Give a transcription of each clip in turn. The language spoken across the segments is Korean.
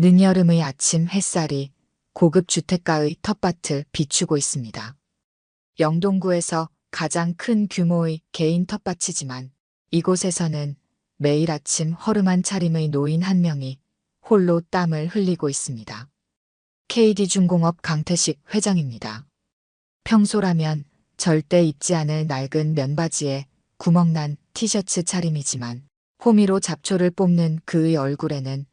늦여름의 아침 햇살이 고급 주택가의 텃밭을 비추고 있습니다. 영동구에서 가장 큰 규모의 개인 텃밭이지만 이곳에서는 매일 아침 허름한 차림의 노인 한 명이 홀로 땀을 흘리고 있습니다. KD중공업 강태식 회장입니다. 평소라면 절대 입지 않을 낡은 면바지에 구멍난 티셔츠 차림이지만 호미로 잡초를 뽑는 그의 얼굴에는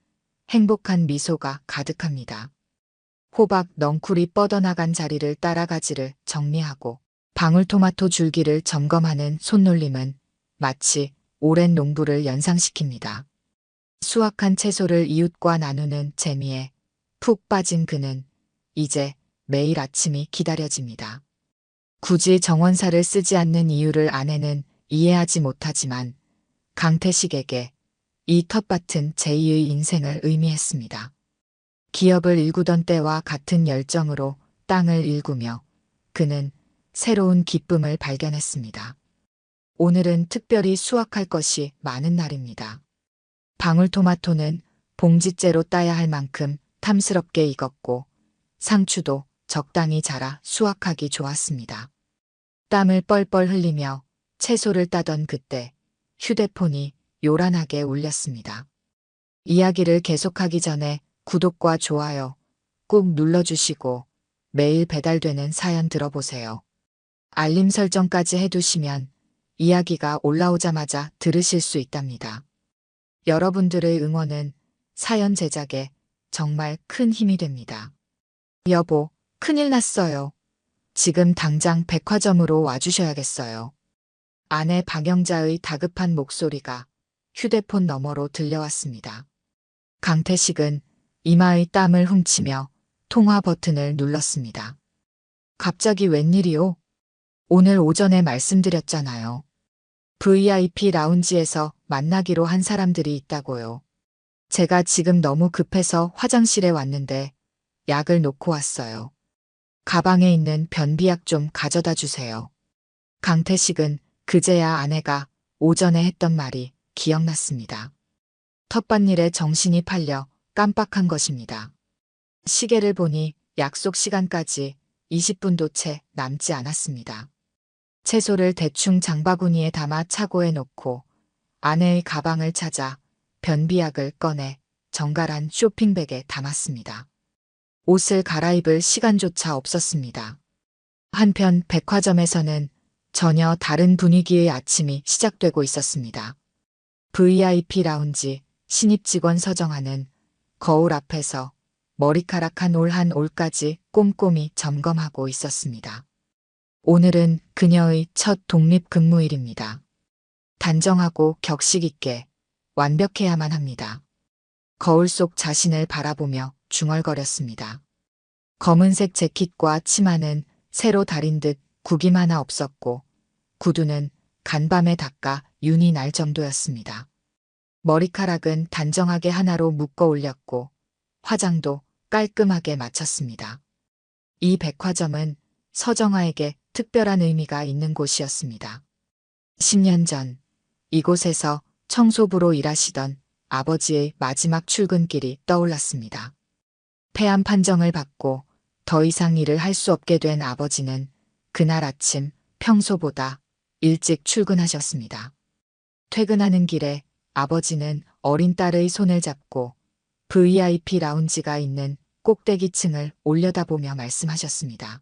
행복한 미소가 가득합니다. 호박 넝쿨이 뻗어나간 자리를 따라 가지를 정리하고 방울토마토 줄기를 점검하는 손놀림은 마치 오랜 농부를 연상시킵니다. 수확한 채소를 이웃과 나누는 재미에 푹 빠진 그는 이제 매일 아침이 기다려집니다. 굳이 정원사를 쓰지 않는 이유를 아내는 이해하지 못하지만 강태식에게 이 텃밭은 제2의 인생을 의미했습니다. 기업을 일구던 때와 같은 열정으로 땅을 일구며 그는 새로운 기쁨을 발견했습니다. 오늘은 특별히 수확할 것이 많은 날입니다. 방울토마토는 봉지째로 따야 할 만큼 탐스럽게 익었고 상추도 적당히 자라 수확하기 좋았습니다. 땀을 뻘뻘 흘리며 채소를 따던 그때 휴대폰이 요란하게 울렸습니다. 이야기를 계속하기 전에 구독과 좋아요 꾹 눌러주시고 매일 배달되는 사연 들어보세요. 알림 설정까지 해두시면 이야기가 올라오자마자 들으실 수 있답니다. 여러분들의 응원은 사연 제작에 정말 큰 힘이 됩니다. 여보, 큰일 났어요. 지금 당장 백화점으로 와주셔야겠어요. 아내 박영자의 다급한 목소리가 휴대폰 너머로 들려왔습니다. 강태식은 이마의 땀을 훔치며 통화 버튼을 눌렀습니다. 갑자기 웬일이요? 오늘 오전에 말씀드렸잖아요. VIP 라운지에서 만나기로 한 사람들이 있다고요. 제가 지금 너무 급해서 화장실에 왔는데 약을 놓고 왔어요. 가방에 있는 변비약 좀 가져다 주세요. 강태식은 그제야 아내가 오전에 했던 말이 기억났습니다. 텃밭일에 정신이 팔려 깜빡한 것입니다. 시계를 보니 약속 시간까지 20분도 채 남지 않았습니다. 채소를 대충 장바구니에 담아 차고에 놓고 아내의 가방을 찾아 변비약을 꺼내 정갈한 쇼핑백에 담았습니다. 옷을 갈아입을 시간조차 없었습니다. 한편 백화점에서는 전혀 다른 분위기의 아침이 시작되고 있었습니다. VIP 라운지 신입 직원 서정아는 거울 앞에서 머리카락 한 올 한 올까지 꼼꼼히 점검하고 있었습니다. 오늘은 그녀의 첫 독립근무일입니다. 단정하고 격식 있게 완벽해야만 합니다. 거울 속 자신을 바라보며 중얼거렸습니다. 검은색 재킷과 치마는 새로 다린 듯 구김 하나 없었고 구두는 간밤에 닦아 윤이 날 정도였습니다. 머리카락은 단정하게 하나로 묶어 올렸고 화장도 깔끔하게 마쳤습니다. 이 백화점은 서정아에게 특별한 의미가 있는 곳이었습니다. 10년 전 이곳에서 청소부로 일하시던 아버지의 마지막 출근길이 떠올랐습니다. 폐암 판정을 받고 더 이상 일을 할 수 없게 된 아버지는 그날 아침 평소보다 일찍 출근하셨습니다. 퇴근하는 길에 아버지는 어린 딸의 손을 잡고 VIP 라운지가 있는 꼭대기층을 올려다보며 말씀하셨습니다.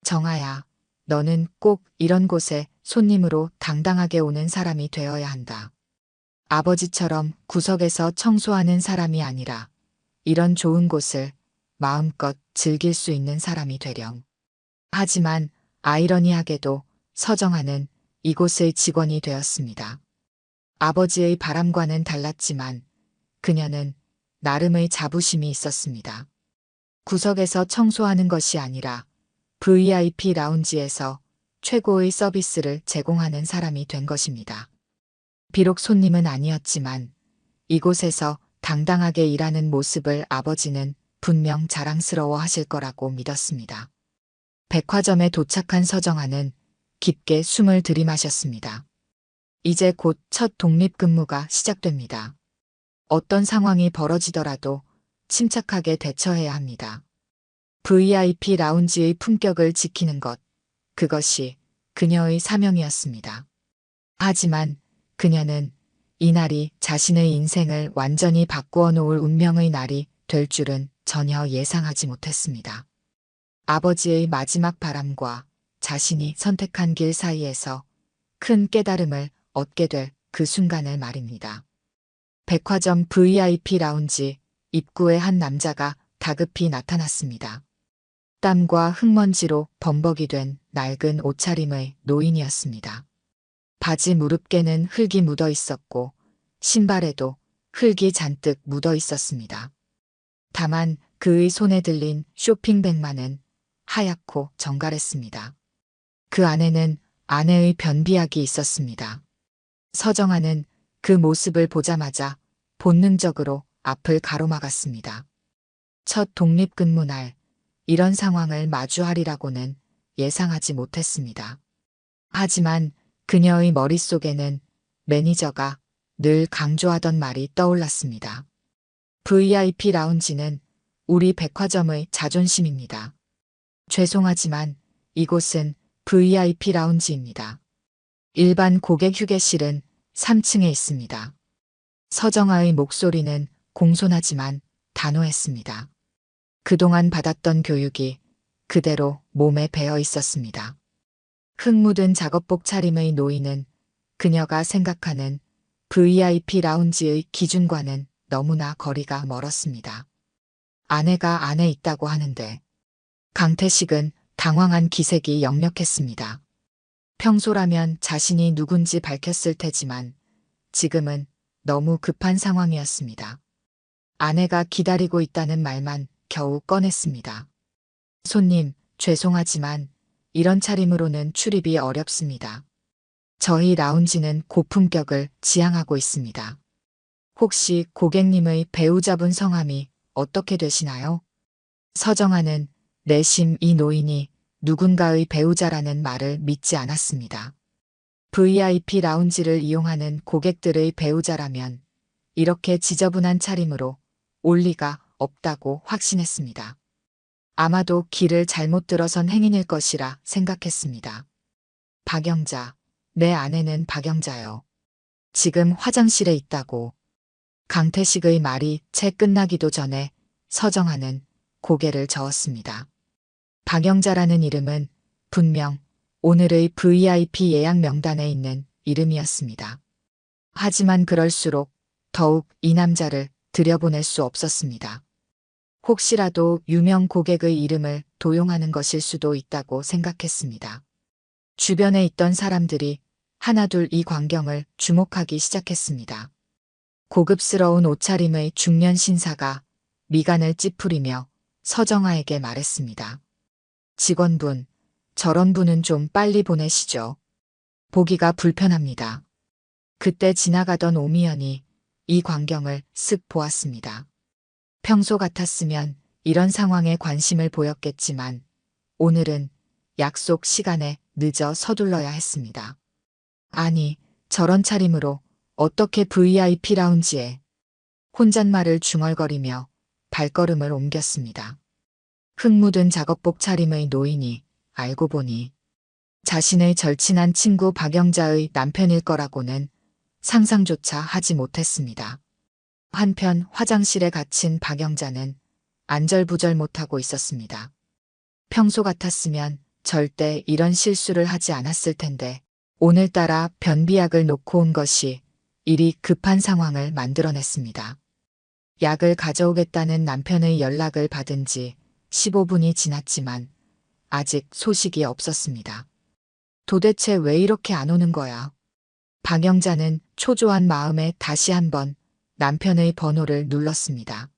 정아야, 너는 꼭 이런 곳에 손님으로 당당하게 오는 사람이 되어야 한다. 아버지처럼 구석에서 청소하는 사람이 아니라 이런 좋은 곳을 마음껏 즐길 수 있는 사람이 되렴. 하지만 아이러니하게도 서정아는 이곳의 직원이 되었습니다. 아버지의 바람과는 달랐지만 그녀는 나름의 자부심이 있었습니다. 구석에서 청소하는 것이 아니라 VIP 라운지에서 최고의 서비스를 제공하는 사람이 된 것입니다. 비록 손님은 아니었지만 이곳에서 당당하게 일하는 모습을 아버지는 분명 자랑스러워 하실 거라고 믿었습니다. 백화점에 도착한 서정아는 깊게 숨을 들이마셨습니다. 이제 곧 첫 독립근무가 시작됩니다. 어떤 상황이 벌어지더라도 침착하게 대처해야 합니다. VIP 라운지의 품격을 지키는 것, 그것이 그녀의 사명이었습니다. 하지만 그녀는 이날이 자신의 인생을 완전히 바꾸어 놓을 운명의 날이 될 줄은 전혀 예상하지 못했습니다. 아버지의 마지막 바람과 자신이 선택한 길 사이에서 큰 깨달음을 얻게 될 그 순간을 말입니다. 백화점 VIP 라운지 입구에 한 남자가 다급히 나타났습니다. 땀과 흙먼지로 범벅이 된 낡은 옷차림의 노인이었습니다. 바지 무릎께는 흙이 묻어 있었고 신발에도 흙이 잔뜩 묻어 있었습니다. 다만 그의 손에 들린 쇼핑백만은 하얗고 정갈했습니다. 그 안에는 아내의 변비약이 있었습니다. 서정아는 그 모습을 보자마자 본능적으로 앞을 가로막았습니다. 첫 독립근무 날 이런 상황을 마주하리라고는 예상하지 못했습니다. 하지만 그녀의 머릿속에는 매니저가 늘 강조하던 말이 떠올랐습니다. VIP 라운지는 우리 백화점의 자존심입니다. 죄송하지만 이곳은 VIP 라운지입니다. 일반 고객 휴게실은 3층에 있습니다. 서정아의 목소리는 공손하지만 단호했습니다. 그동안 받았던 교육이 그대로 몸에 배어 있었습니다. 흙 묻은 작업복 차림의 노인은 그녀가 생각하는 VIP 라운지의 기준과는 너무나 거리가 멀었습니다. 아내가 안에 있다고 하는데 강태식은 당황한 기색이 역력했습니다. 평소라면 자신이 누군지 밝혔을 테지만 지금은 너무 급한 상황이었습니다. 아내가 기다리고 있다는 말만 겨우 꺼냈습니다. 손님, 죄송하지만 이런 차림으로는 출입이 어렵습니다. 저희 라운지는 고품격을 지향하고 있습니다. 혹시 고객님의 배우자분 성함이 어떻게 되시나요? 서정아는 내심 이 노인이 누군가의 배우자라는 말을 믿지 않았습니다. VIP 라운지를 이용하는 고객들의 배우자라면 이렇게 지저분한 차림으로 올 리가 없다고 확신했습니다. 아마도 길을 잘못 들어선 행인일 것이라 생각했습니다. 박영자, 내 아내는 박영자요. 지금 화장실에 있다고. 강태식의 말이 채 끝나기도 전에 서정아는 고개를 저었습니다. 박영자라는 이름은 분명 오늘의 VIP 예약 명단에 있는 이름이었습니다. 하지만 그럴수록 더욱 이 남자를 들여보낼 수 없었습니다. 혹시라도 유명 고객의 이름을 도용하는 것일 수도 있다고 생각했습니다. 주변에 있던 사람들이 하나둘 이 광경을 주목하기 시작했습니다. 고급스러운 옷차림의 중년 신사가 미간을 찌푸리며 서정아에게 말했습니다. 직원분, 저런 분은 좀 빨리 보내시죠. 보기가 불편합니다. 그때 지나가던 오미연이 이 광경을 쓱 보았습니다. 평소 같았으면 이런 상황에 관심을 보였겠지만 오늘은 약속 시간에 늦어 서둘러야 했습니다. 아니, 저런 차림으로 어떻게 VIP 라운지에. 혼잣말을 중얼거리며 발걸음을 옮겼습니다. 흙 묻은 작업복 차림의 노인이 알고 보니 자신의 절친한 친구 박영자의 남편일 거라고는 상상조차 하지 못했습니다. 한편 화장실에 갇힌 박영자는 안절부절 못하고 있었습니다. 평소 같았으면 절대 이런 실수를 하지 않았을 텐데 오늘따라 변비약을 놓고 온 것이 이리 급한 상황을 만들어냈습니다. 약을 가져오겠다는 남편의 연락을 받은 지 15분이 지났지만 아직 소식이 없었습니다. 도대체 왜 이렇게 안 오는 거야? 박영자는 초조한 마음에 다시 한번 남편의 번호를 눌렀습니다.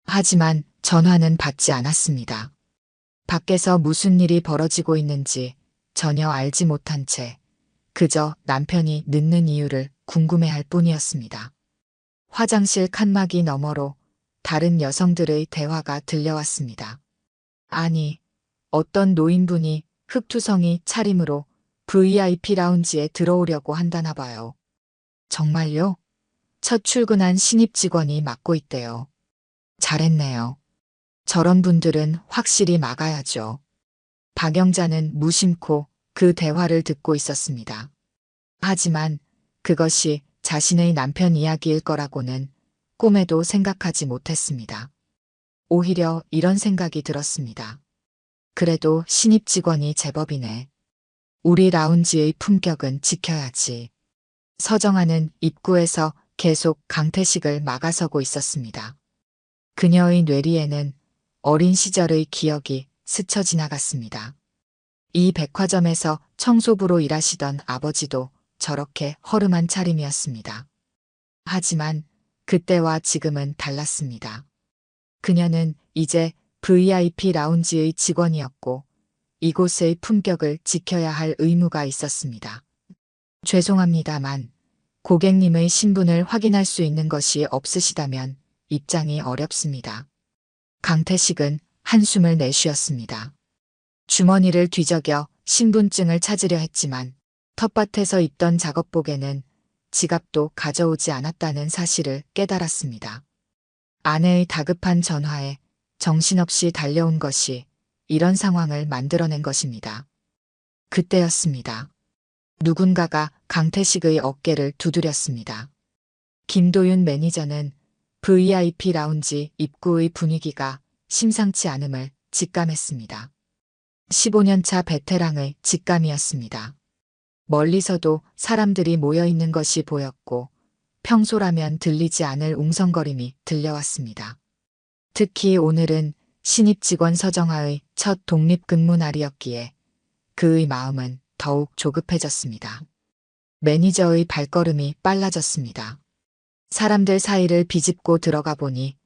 하지만 전화는 받지 않았습니다. 밖에서 무슨 일이 벌어지고 있는지 전혀 알지 못한 채 그저 남편이 늦는 이유를 궁금해할 뿐이었습니다. 화장실 칸막이 너머로 다른 여성들의 대화가 들려왔습니다. 아니, 어떤 노인분이 흑투성이 차림으로 VIP 라운지에 들어오려고 한다나 봐요. 정말요? 첫 출근한 신입 직원이 맡고 있대요. 잘했네요. 저런 분들은 확실히 막아야죠. 박영자는 무심코 그 대화를 듣고 있었습니다. 하지만 그것이 자신의 남편 이야기일 거라고는 꿈에도 생각하지 못했습니다. 오히려 이런 생각이 들었습니다. 그래도 신입 직원이 제법이네. 우리 라운지의 품격은 지켜야지. 서정아는 입구에서 계속 강태식을 막아서고 있었습니다. 그녀의 뇌리에는 어린 시절의 기억이 스쳐 지나갔습니다. 이 백화점에서 청소부로 일하시던 아버지도 저렇게 허름한 차림이었습니다. 하지만 그때와 지금은 달랐습니다. 그녀는 이제 VIP 라운지의 직원이었고 이곳의 품격을 지켜야 할 의무가 있었습니다. 죄송합니다만 고객님의 신분을 확인할 수 있는 것이 없으시다면 입장이 어렵습니다. 강태식은 한숨을 내쉬었습니다. 주머니를 뒤적여 신분증을 찾으려 했지만 텃밭에서 입던 작업복에는 지갑도 가져오지 않았다는 사실을 깨달았습니다. 아내의 다급한 전화에 정신없이 달려온 것이 이런 상황을 만들어낸 것입니다. 그때였습니다. 누군가가 강태식의 어깨를 두드렸습니다. 김도윤 매니저는 VIP 라운지 입구의 분위기가 심상치 않음을 직감했습니다. 15년차 베테랑의 직감이었습니다. 멀리서도 사람들이 모여 있는 것이 보였고 평소라면 들리지 않을 웅성거림이 들려왔습니다. 특히 오늘은 신입 직원 서정아의 첫 독립근무 날이었기에 그의 마음은 더욱 조급해졌습니다. 매니저의 발걸음이 빨라졌습니다. 사람들 사이를 비집고 들어가 보니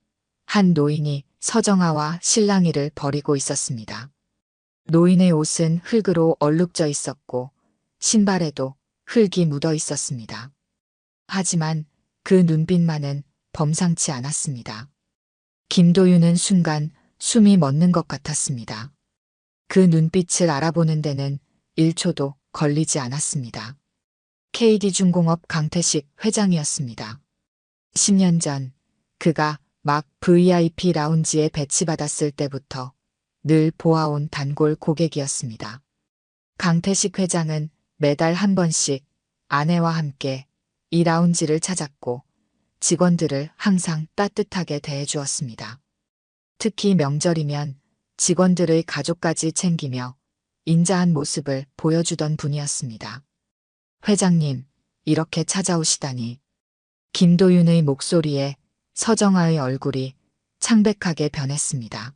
한 노인이 서정아와 실랑이를 벌이고 있었습니다. 노인의 옷은 흙으로 얼룩져 있었고 신발에도 흙이 묻어 있었습니다. 하지만 그 눈빛만은 범상치 않았습니다. 김도윤은 순간 숨이 멎는 것 같았습니다. 그 눈빛을 알아보는 데는 1초도 걸리지 않았습니다. KD중공업 강태식 회장이었습니다. 10년 전 그가 막 VIP 라운지에 배치받았을 때부터 늘 보아온 단골 고객이었습니다. 강태식 회장은 매달 한 번씩 아내와 함께 이 라운지를 찾았고 직원들을 항상 따뜻하게 대해주었습니다. 특히 명절이면 직원들의 가족까지 챙기며 인자한 모습을 보여주던 분이었습니다. 회장님, 이렇게 찾아오시다니. 김도윤의 목소리에 서정아의 얼굴이 창백하게 변했습니다.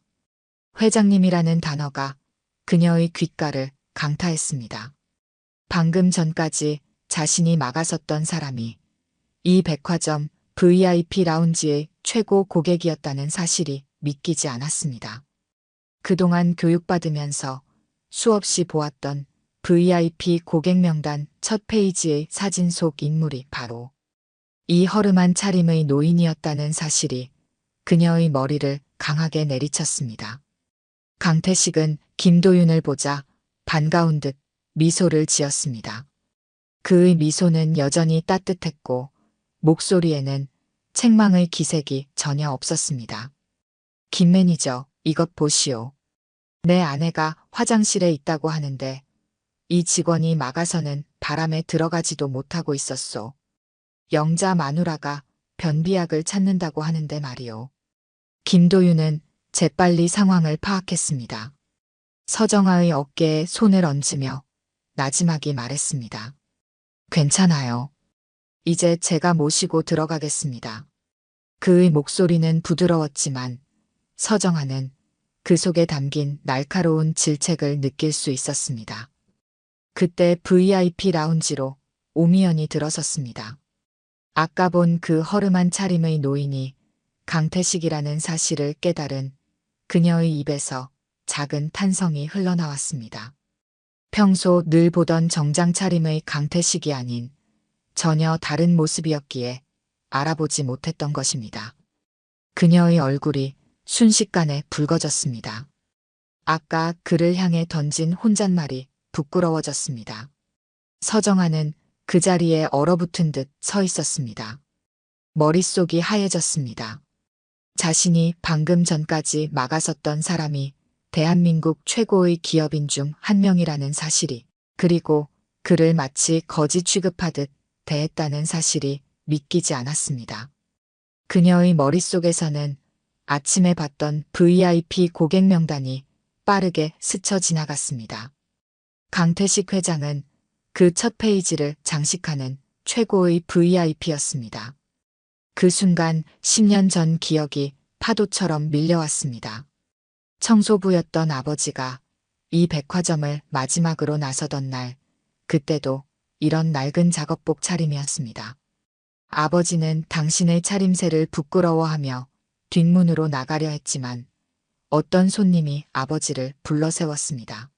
회장님이라는 단어가 그녀의 귓가를 강타했습니다. 방금 전까지 자신이 막아섰던 사람이 이 백화점 VIP 라운지의 최고 고객이었다는 사실이 믿기지 않았습니다. 그동안 교육받으면서 수없이 보았던 VIP 고객 명단 첫 페이지의 사진 속 인물이 바로 이 허름한 차림의 노인이었다는 사실이 그녀의 머리를 강하게 내리쳤습니다. 강태식은 김도윤을 보자 반가운 듯 미소를 지었습니다. 그의 미소는 여전히 따뜻했고 목소리에는 책망의 기색이 전혀 없었습니다. 김 매니저, 이것 보시오. 내 아내가 화장실에 있다고 하는데 이 직원이 막아서는 바람에 들어가지도 못하고 있었소. 영자 마누라가 변비약을 찾는다고 하는데 말이오. 김도윤은 재빨리 상황을 파악했습니다. 서정아의 어깨에 손을 얹으며 나지막이 말했습니다. 괜찮아요. 이제 제가 모시고 들어가겠습니다. 그의 목소리는 부드러웠지만 서정아는 그 속에 담긴 날카로운 질책을 느낄 수 있었습니다. 그때 VIP 라운지로 오미연이 들어섰습니다. 아까 본 그 허름한 차림의 노인이 강태식이라는 사실을 깨달은 그녀의 입에서 작은 탄성이 흘러나왔습니다. 평소 늘 보던 정장 차림의 강태식이 아닌 전혀 다른 모습이었기에 알아보지 못했던 것입니다. 그녀의 얼굴이 순식간에 붉어졌습니다. 아까 그를 향해 던진 혼잣말이 부끄러워졌습니다. 서정아는 그 자리에 얼어붙은 듯 서 있었습니다. 머릿속이 하얘졌습니다. 자신이 방금 전까지 막아섰던 사람이 대한민국 최고의 기업인 중 한 명이라는 사실이, 그리고 그를 마치 거지 취급하듯 대했다는 사실이 믿기지 않았습니다. 그녀의 머릿속에서는 아침에 봤던 VIP 고객 명단이 빠르게 스쳐 지나갔습니다. 강태식 회장은 그 첫 페이지를 장식하는 최고의 VIP였습니다. 그 순간 10년 전 기억이 파도처럼 밀려왔습니다. 청소부였던 아버지가 이 백화점을 마지막으로 나서던 날, 그때도 이런 낡은 작업복 차림이었습니다. 아버지는 당신의 차림새를 부끄러워하며 뒷문으로 나가려 했지만 어떤 손님이 아버지를 불러 세웠습니다.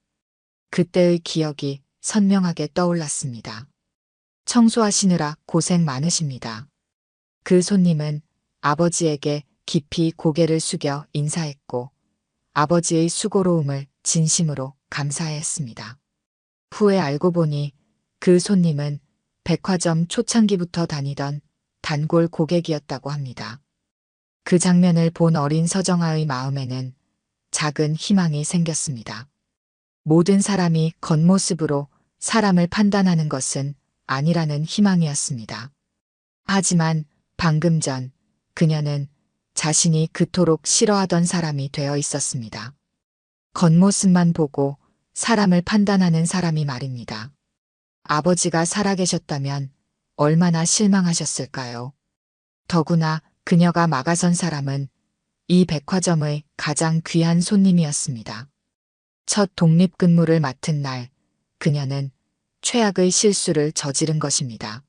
그때의 기억이 선명하게 떠올랐습니다. 청소하시느라 고생 많으십니다. 그 손님은 아버지에게 깊이 고개를 숙여 인사했고 아버지의 수고로움을 진심으로 감사했습니다. 후에 알고 보니 그 손님은 백화점 초창기부터 다니던 단골 고객이었다고 합니다. 그 장면을 본 어린 서정아의 마음에는 작은 희망이 생겼습니다. 모든 사람이 겉모습으로 사람을 판단하는 것은 아니라는 희망이었습니다. 하지만 방금 전 그녀는 자신이 그토록 싫어하던 사람이 되어 있었습니다. 겉모습만 보고 사람을 판단하는 사람이 말입니다. 아버지가 살아계셨다면 얼마나 실망하셨을까요? 더구나 그녀가 막아선 사람은 이 백화점의 가장 귀한 손님이었습니다. 첫 독립근무를 맡은 날, 그녀는 최악의 실수를 저지른 것입니다.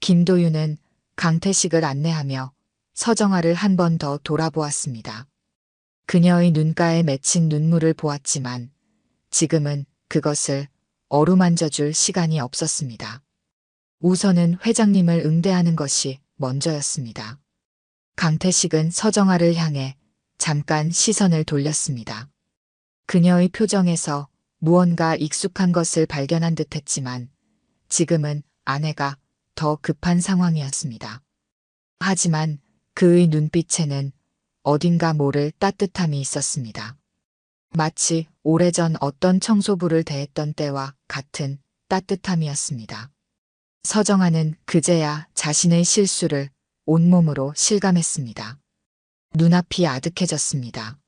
김도윤은 강태식을 안내하며 서정아를 한 번 더 돌아보았습니다. 그녀의 눈가에 맺힌 눈물을 보았지만 지금은 그것을 어루만져줄 시간이 없었습니다. 우선은 회장님을 응대하는 것이 먼저였습니다. 강태식은 서정아를 향해 잠깐 시선을 돌렸습니다. 그녀의 표정에서 무언가 익숙한 것을 발견한 듯 했지만 지금은 아내가 더 급한 상황이었습니다. 하지만 그의 눈빛에는 어딘가 모를 따뜻함이 있었습니다. 마치 오래전 어떤 청소부를 대했던 때와 같은 따뜻함이었습니다. 서정아는 그제야 자신의 실수를 온몸으로 실감했습니다. 눈앞이 아득해졌습니다.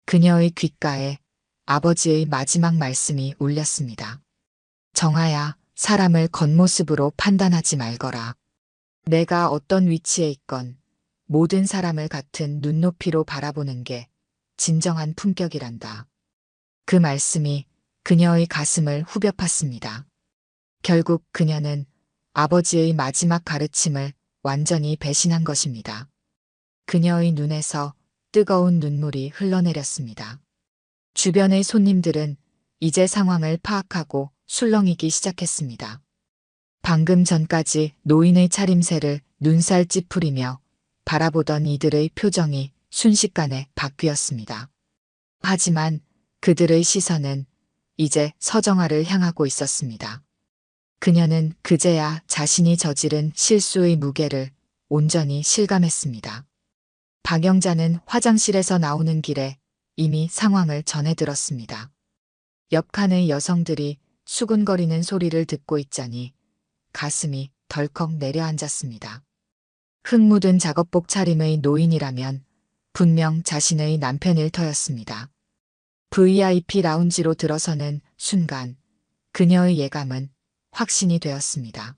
그녀의 귓가에 아버지의 마지막 말씀이 울렸습니다. 정아야, 사람을 겉모습으로 판단하지 말거라. 내가 어떤 위치에 있건 모든 사람을 같은 눈높이로 바라보는 게 진정한 품격이란다. 그 말씀이 그녀의 가슴을 후벼 팠습니다. 결국 그녀는 아버지의 마지막 가르침을 완전히 배신한 것입니다. 그녀의 눈에서 뜨거운 눈물이 흘러내렸습니다. 주변의 손님들은 이제 상황을 파악하고 술렁이기 시작했습니다. 방금 전까지 노인의 차림새를 눈살 찌푸리며 바라보던 이들의 표정이 순식간에 바뀌었습니다. 하지만 그들의 시선은 이제 서정아를 향하고 있었습니다. 그녀는 그제야 자신이 저지른 실수의 무게를 온전히 실감했습니다. 박영자는 화장실에서 나오는 길에 이미 상황을 전해 들었습니다. 옆 칸의 여성들이 수군거리는 소리를 듣고 있자니 가슴이 덜컥 내려앉았습니다. 흙 묻은 작업복 차림의 노인이라면 분명 자신의 남편 일터였습니다. VIP 라운지로 들어서는 순간 그녀의 예감은 확신이 되었습니다.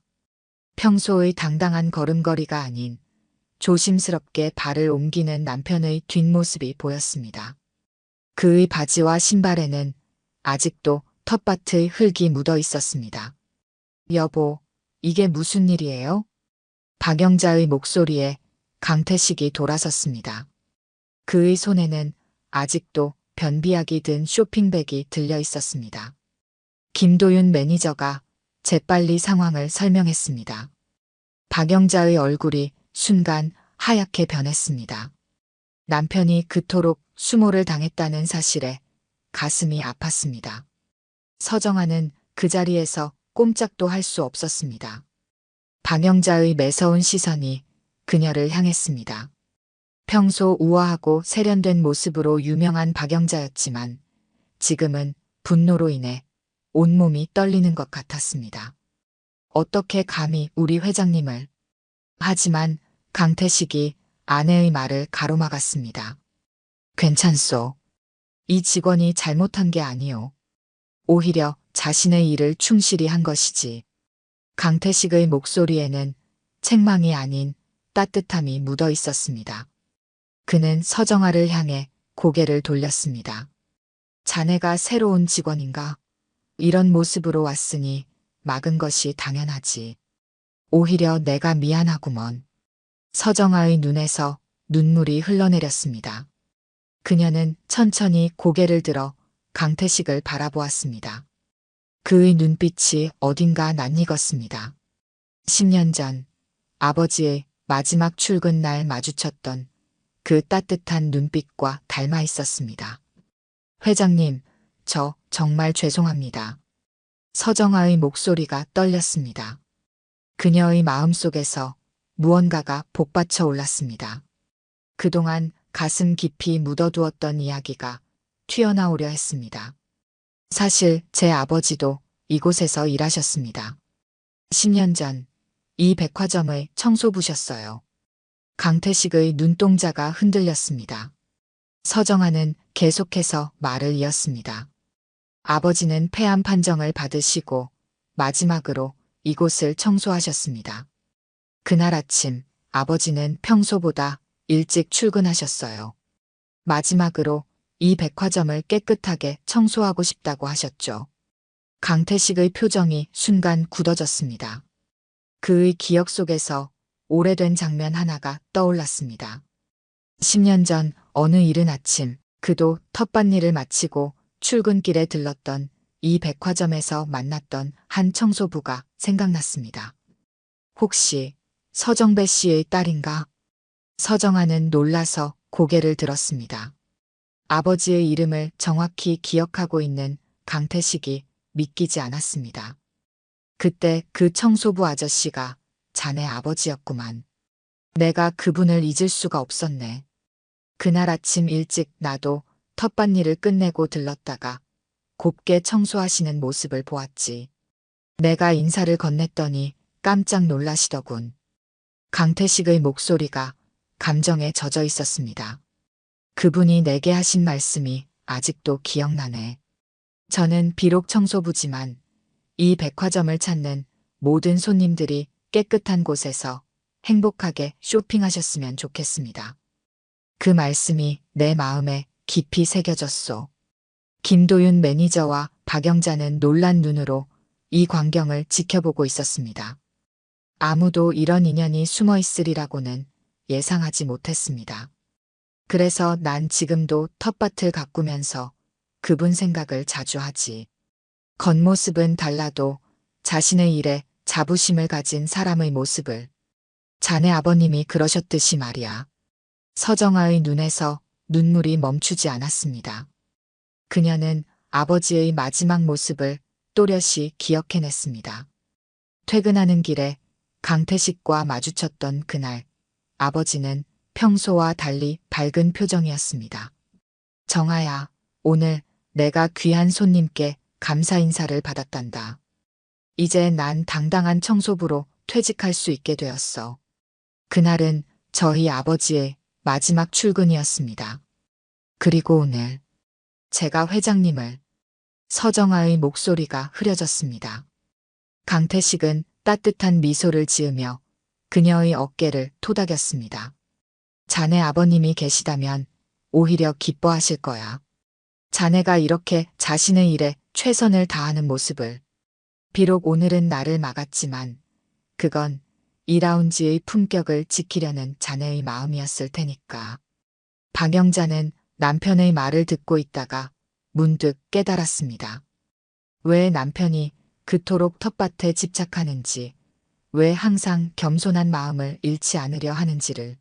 평소의 당당한 걸음걸이가 아닌 조심스럽게 발을 옮기는 남편의 뒷모습이 보였습니다. 그의 바지와 신발에는 아직도 텃밭의 흙이 묻어 있었습니다. 여보, 이게 무슨 일이에요? 박영자의 목소리에 강태식이 돌아섰습니다. 그의 손에는 아직도 변비약이 든 쇼핑백이 들려 있었습니다. 김도윤 매니저가 재빨리 상황을 설명했습니다. 박영자의 얼굴이 순간 하얗게 변했습니다. 남편이 그토록 수모를 당했다는 사실에 가슴이 아팠습니다. 서정아는 그 자리에서 꼼짝도 할 수 없었습니다. 박영자의 매서운 시선이 그녀를 향했습니다. 평소 우아하고 세련된 모습으로 유명한 박영자였지만 지금은 분노로 인해 온몸이 떨리는 것 같았습니다. 어떻게 감히 우리 회장님을. 하지만 강태식이 아내의 말을 가로막았습니다. 괜찮소. 이 직원이 잘못한 게 아니오. 오히려 자신의 일을 충실히 한 것이지. 강태식의 목소리에는 책망이 아닌 따뜻함이 묻어 있었습니다. 그는 서정아를 향해 고개를 돌렸습니다. 자네가 새로운 직원인가? 이런 모습으로 왔으니 막은 것이 당연하지. 오히려 내가 미안하구먼. 서정아의 눈에서 눈물이 흘러내렸습니다. 그녀는 천천히 고개를 들어 강태식을 바라보았습니다. 그의 눈빛이 어딘가 낯익었습니다. 10년 전 아버지의 마지막 출근 날 마주쳤던 그 따뜻한 눈빛과 닮아 있었습니다. 회장님, 저 정말 죄송합니다. 서정아의 목소리가 떨렸습니다. 그녀의 마음속에서 무언가가 복받쳐 올랐습니다. 그동안 가슴 깊이 묻어두었던 이야기가 튀어나오려 했습니다. 사실 제 아버지도 이곳에서 일하셨습니다. 10년 전 이 백화점의 청소부셨어요. 강태식의 눈동자가 흔들렸습니다. 서정아는 계속해서 말을 이었습니다. 아버지는 폐암 판정을 받으시고 마지막으로 이곳을 청소하셨습니다. 그날 아침 아버지는 평소보다 일찍 출근하셨어요. 마지막으로 이 백화점을 깨끗하게 청소하고 싶다고 하셨죠. 강태식의 표정이 순간 굳어졌습니다. 그의 기억 속에서 오래된 장면 하나가 떠올랐습니다. 10년 전 어느 이른 아침 그도 텃밭일을 마치고 출근길에 들렀던 이 백화점에서 만났던 한 청소부가 생각났습니다. 혹시 서정배 씨의 딸인가? 서정아는 놀라서 고개를 들었습니다. 아버지의 이름을 정확히 기억하고 있는 강태식이 믿기지 않았습니다. 그때 그 청소부 아저씨가 자네 아버지였구만. 내가 그분을 잊을 수가 없었네. 그날 아침 일찍 나도 텃밭일을 끝내고 들렀다가 곱게 청소하시는 모습을 보았지. 내가 인사를 건넸더니 깜짝 놀라시더군. 강태식의 목소리가 감정에 젖어 있었습니다. 그분이 내게 하신 말씀이 아직도 기억나네. 저는 비록 청소부지만 이 백화점을 찾는 모든 손님들이 깨끗한 곳에서 행복하게 쇼핑하셨으면 좋겠습니다. 그 말씀이 내 마음에 깊이 새겨졌소. 김도윤 매니저와 박영자는 놀란 눈으로 이 광경을 지켜보고 있었습니다. 아무도 이런 인연이 숨어 있으리라고는 예상하지 못했습니다. 그래서 난 지금도 텃밭을 가꾸면서 그분 생각을 자주 하지. 겉모습은 달라도 자신의 일에 자부심을 가진 사람의 모습을. 자네 아버님이 그러셨듯이 말이야. 서정아의 눈에서 눈물이 멈추지 않았습니다. 그녀는 아버지의 마지막 모습을 또렷이 기억해냈습니다. 퇴근하는 길에 강태식과 마주쳤던 그날, 아버지는 평소와 달리 밝은 표정이었습니다. 정아야, 오늘 내가 귀한 손님께 감사 인사를 받았단다. 이제 난 당당한 청소부로 퇴직할 수 있게 되었어. 그날은 저희 아버지의 마지막 출근이었습니다. 그리고 오늘 제가 회장님을. 서정아의 목소리가 흐려졌습니다. 강태식은 따뜻한 미소를 지으며 그녀의 어깨를 토닥였습니다. 자네 아버님이 계시다면 오히려 기뻐하실 거야. 자네가 이렇게 자신의 일에 최선을 다하는 모습을. 비록 오늘은 나를 막았지만 그건 이 라운지의 품격을 지키려는 자네의 마음이었을 테니까. 박영자는 남편의 말을 듣고 있다가 문득 깨달았습니다. 왜 남편이 그토록 텃밭에 집착하는지, 왜 항상 겸손한 마음을 잃지 않으려 하는지를.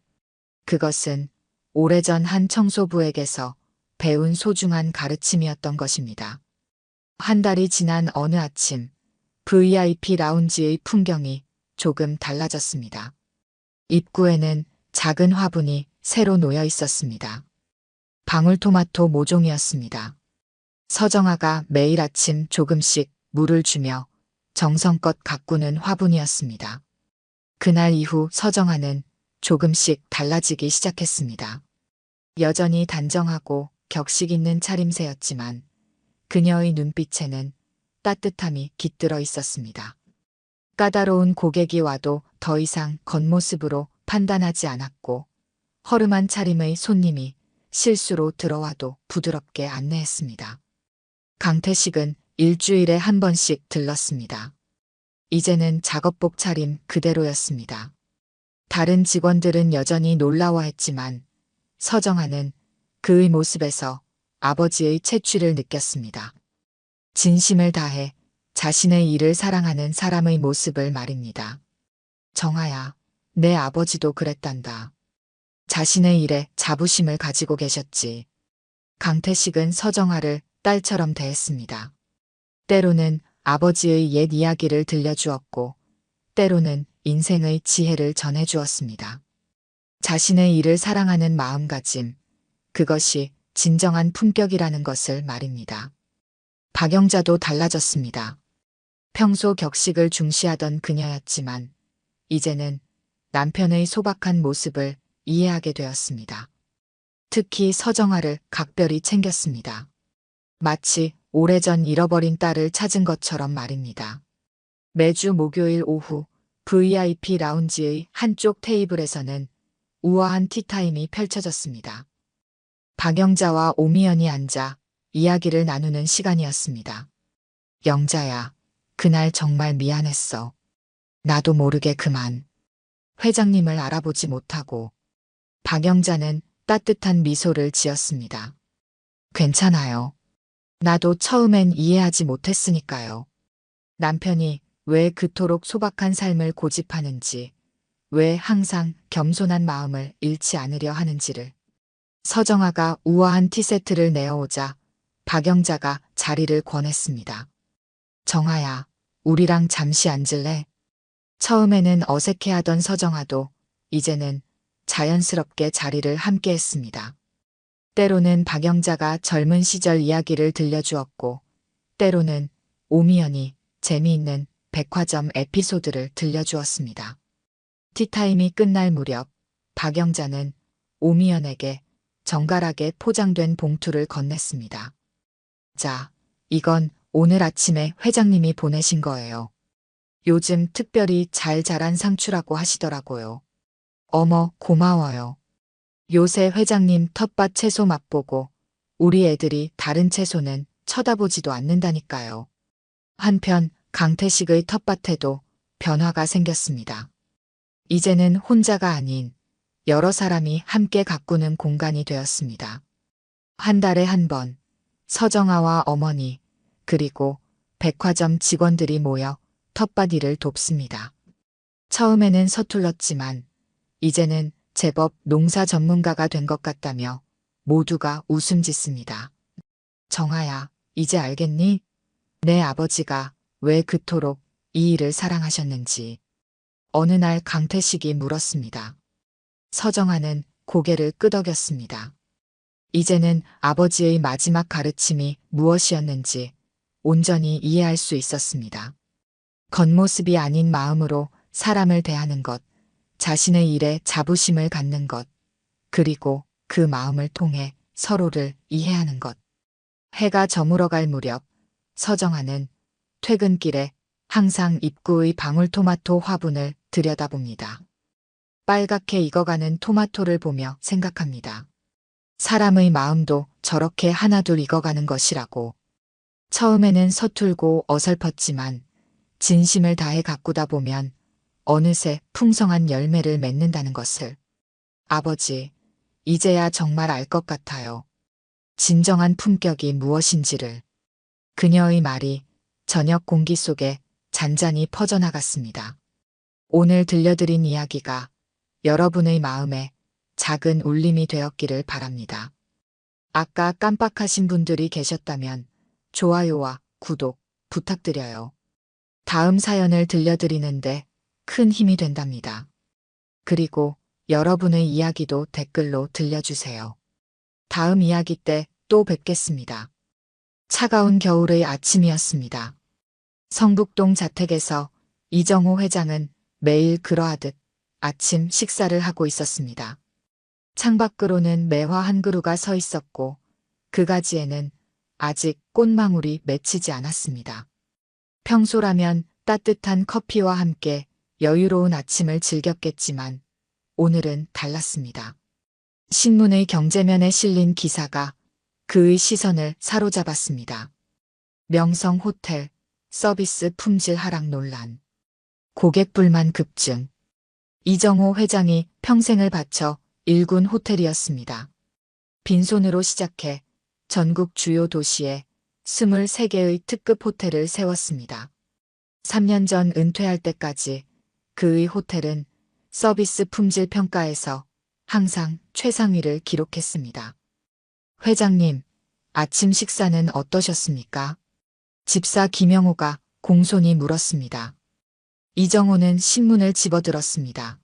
그것은 오래전 한 청소부에게서 배운 소중한 가르침이었던 것입니다. 한 달이 지난 어느 아침, VIP 라운지의 풍경이 조금 달라졌습니다. 입구에는 작은 화분이 새로 놓여 있었습니다. 방울토마토 모종이었습니다. 서정아가 매일 아침 조금씩 물을 주며 정성껏 가꾸는 화분이었습니다. 그날 이후 서정아는 조금씩 달라지기 시작했습니다. 여전히 단정하고 격식 있는 차림새였지만 그녀의 눈빛에는 따뜻함이 깃들어 있었습니다. 까다로운 고객이 와도 더 이상 겉모습으로 판단하지 않았고 허름한 차림의 손님이 실수로 들어와도 부드럽게 안내했습니다. 강태식은 일주일에 한 번씩 들렀습니다. 이제는 작업복 차림 그대로였습니다. 다른 직원들은 여전히 놀라워했지만 서정아는 그의 모습에서 아버지의 채취를 느꼈습니다. 진심을 다해 자신의 일을 사랑하는 사람의 모습을 말입니다. 정아야, 내 아버지도 그랬단다. 자신의 일에 자부심을 가지고 계셨지. 강태식은 서정아를 딸처럼 대했습니다. 때로는 아버지의 옛 이야기를 들려주었고, 때로는 인생의 지혜를 전해주었습니다. 자신의 일을 사랑하는 마음가짐, 그것이 진정한 품격이라는 것을 말입니다. 박영자도 달라졌습니다. 평소 격식을 중시하던 그녀였지만 이제는 남편의 소박한 모습을 이해하게 되었습니다. 특히 서정아를 각별히 챙겼습니다. 마치 오래전 잃어버린 딸을 찾은 것처럼 말입니다. 매주 목요일 오후 VIP 라운지의 한쪽 테이블에서는 우아한 티타임이 펼쳐졌습니다. 박영자와 오미연이 앉아 이야기를 나누는 시간이었습니다. 영자야, 그날 정말 미안했어. 나도 모르게 그만. 회장님을 알아보지 못하고. 박영자는 따뜻한 미소를 지었습니다. 괜찮아요. 나도 처음엔 이해하지 못했으니까요. 남편이 왜 그토록 소박한 삶을 고집하는지, 왜 항상 겸손한 마음을 잃지 않으려 하는지를. 서정아가 우아한 티세트를 내어오자 박영자가 자리를 권했습니다. 정아야, 우리랑 잠시 앉을래? 처음에는 어색해하던 서정아도 이제는 자연스럽게 자리를 함께했습니다. 때로는 박영자가 젊은 시절 이야기를 들려주었고, 때로는 오미연이 재미있는 백화점 에피소드를 들려주었습니다. 티타임이 끝날 무렵 박영자는 오미연에게 정갈하게 포장된 봉투를 건넸습니다. 자, 이건 오늘 아침에 회장님이 보내신 거예요. 요즘 특별히 잘 자란 상추라고 하시더라고요. 어머, 고마워요. 요새 회장님 텃밭 채소 맛보고 우리 애들이 다른 채소는 쳐다보지도 않는다니까요. 한편 강태식의 텃밭에도 변화가 생겼습니다. 이제는 혼자가 아닌 여러 사람이 함께 가꾸는 공간이 되었습니다. 한 달에 한 번 서정아와 어머니 그리고 백화점 직원들이 모여 텃밭 일을 돕습니다. 처음에는 서툴렀지만 이제는 제법 농사 전문가가 된 것 같다며 모두가 웃음 짓습니다. 정아야, 이제 알겠니? 내 아버지가 왜 그토록 이 일을 사랑하셨는지. 어느 날 강태식이 물었습니다. 서정아는 고개를 끄덕였습니다. 이제는 아버지의 마지막 가르침이 무엇이었는지 온전히 이해할 수 있었습니다. 겉모습이 아닌 마음으로 사람을 대하는 것, 자신의 일에 자부심을 갖는 것, 그리고 그 마음을 통해 서로를 이해하는 것. 해가 저물어갈 무렵 서정아는 퇴근길에 항상 입구의 방울토마토 화분을 들여다봅니다. 빨갛게 익어가는 토마토를 보며 생각합니다. 사람의 마음도 저렇게 하나둘 익어가는 것이라고. 처음에는 서툴고 어설펐지만 진심을 다해 가꾸다 보면 어느새 풍성한 열매를 맺는다는 것을. 아버지, 이제야 정말 알 것 같아요. 진정한 품격이 무엇인지를. 그녀의 말이 저녁 공기 속에 잔잔히 퍼져나갔습니다. 오늘 들려드린 이야기가 여러분의 마음에 작은 울림이 되었기를 바랍니다. 아까 깜빡하신 분들이 계셨다면 좋아요와 구독 부탁드려요. 다음 사연을 들려드리는데 큰 힘이 된답니다. 그리고 여러분의 이야기도 댓글로 들려주세요. 다음 이야기 때 또 뵙겠습니다. 차가운 겨울의 아침이었습니다. 성북동 자택에서 이정호 회장은 매일 그러하듯 아침 식사를 하고 있었습니다. 창밖으로는 매화 한 그루가 서 있었고 그 가지에는 아직 꽃망울이 맺히지 않았습니다. 평소라면 따뜻한 커피와 함께 여유로운 아침을 즐겼겠지만 오늘은 달랐습니다. 신문의 경제면에 실린 기사가 그의 시선을 사로잡았습니다. 명성 호텔 서비스 품질 하락 논란. 고객 불만 급증. 이정호 회장이 평생을 바쳐 일군 호텔이었습니다. 빈손으로 시작해 전국 주요 도시에 23개의 특급 호텔을 세웠습니다. 3년 전 은퇴할 때까지 그의 호텔은 서비스 품질 평가에서 항상 최상위를 기록했습니다. 회장님, 아침 식사는 어떠셨습니까? 집사 김영호가 공손히 물었습니다. 이정호는 신문을 집어들었습니다.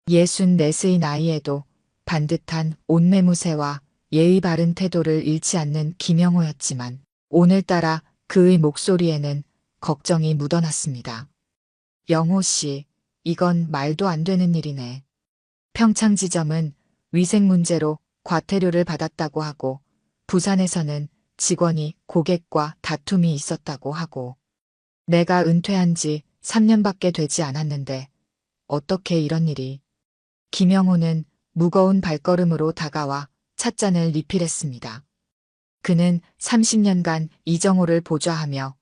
64의 나이에도 반듯한 옷매무새와 예의 바른 태도를 잃지 않는 김영호였지만 오늘따라 그의 목소리에는 걱정이 묻어났습니다. 영호 씨, 이건 말도 안 되는 일이네. 평창지점은 위생 문제로 과태료를 받았다고 하고 부산에서는 직원이 고객과 다툼이 있었다고 하고 내가 은퇴한 지 3년밖에 되지 않았는데 어떻게 이런 일이. 김영호는 무거운 발걸음으로 다가와 찻잔을 리필했습니다. 그는 30년간 이정호를 보좌하며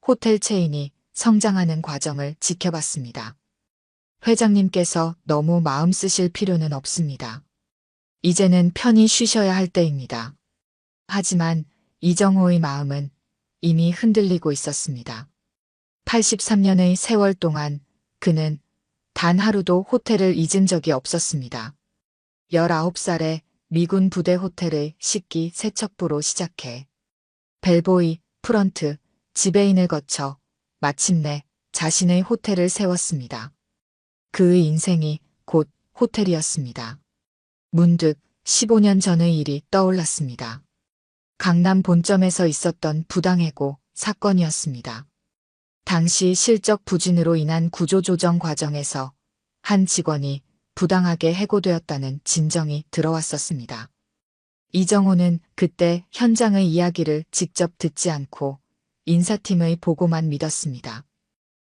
호텔 체인이 성장하는 과정을 지켜봤습니다. 회장님께서 너무 마음 쓰실 필요는 없습니다. 이제는 편히 쉬셔야 할 때입니다. 하지만 이정호의 마음은 이미 흔들리고 있었습니다. 83년의 세월 동안 그는 단 하루도 호텔을 잊은 적이 없었습니다. 19살에 미군 부대 호텔의 식기 세척부로 시작해 벨보이, 프런트, 지배인을 거쳐 마침내 자신의 호텔을 세웠습니다. 그의 인생이 곧 호텔이었습니다. 문득 15년 전의 일이 떠올랐습니다. 강남 본점에서 있었던 부당해고 사건이었습니다. 당시 실적 부진으로 인한 구조조정 과정에서 한 직원이 부당하게 해고되었다는 진정이 들어왔었습니다. 이정호는 그때 현장의 이야기를 직접 듣지 않고 인사팀의 보고만 믿었습니다.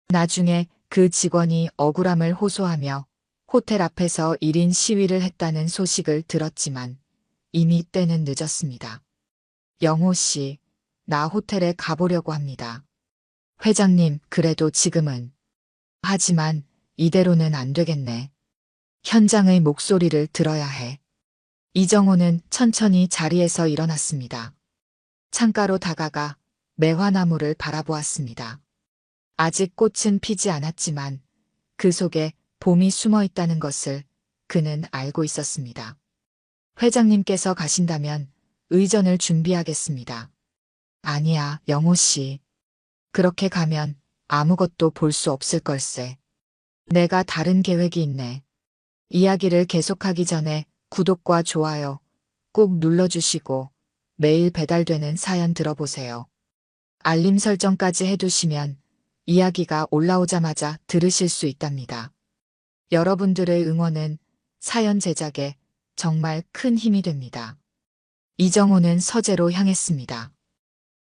나중에 그 직원이 억울함을 호소하며 호텔 앞에서 1인 시위를 했다는 소식을 들었지만 이미 때는 늦었습니다. 영호 씨, 나 호텔에 가보려고 합니다. 회장님, 그래도 지금은. 하지만 이대로는 안 되겠네. 현장의 목소리를 들어야 해. 이정호는 천천히 자리에서 일어났습니다. 창가로 다가가 매화나무를 바라보았습니다. 아직 꽃은 피지 않았지만 그 속에 봄이 숨어 있다는 것을 그는 알고 있었습니다. 회장님께서 가신다면 의전을 준비하겠습니다. 아니야, 영호 씨. 그렇게 가면 아무것도 볼 수 없을 걸세. 내가 다른 계획이 있네. 이야기를 계속하기 전에 구독과 좋아요 꾹 눌러주시고 매일 배달되는 사연 들어보세요. 알림 설정까지 해두시면 이야기가 올라오자마자 들으실 수 있답니다. 여러분들의 응원은 사연 제작에 정말 큰 힘이 됩니다. 이정호는 서재로 향했습니다.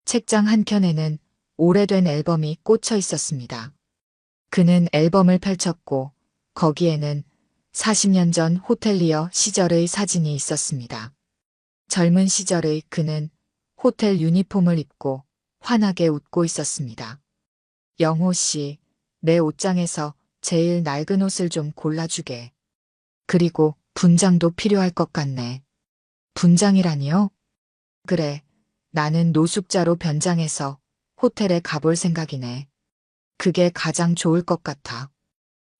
책장 한켠에는 오래된 앨범이 꽂혀 있었습니다. 그는 앨범을 펼쳤고 거기에는 40년 전 호텔리어 시절의 사진이 있었습니다. 젊은 시절의 그는 호텔 유니폼을 입고 환하게 웃고 있었습니다. 영호 씨, 내 옷장에서 제일 낡은 옷을 좀 골라주게. 그리고 분장도 필요할 것 같네. 분장이라니요? 그래, 나는 노숙자로 변장해서 호텔에 가볼 생각이네. 그게 가장 좋을 것 같아.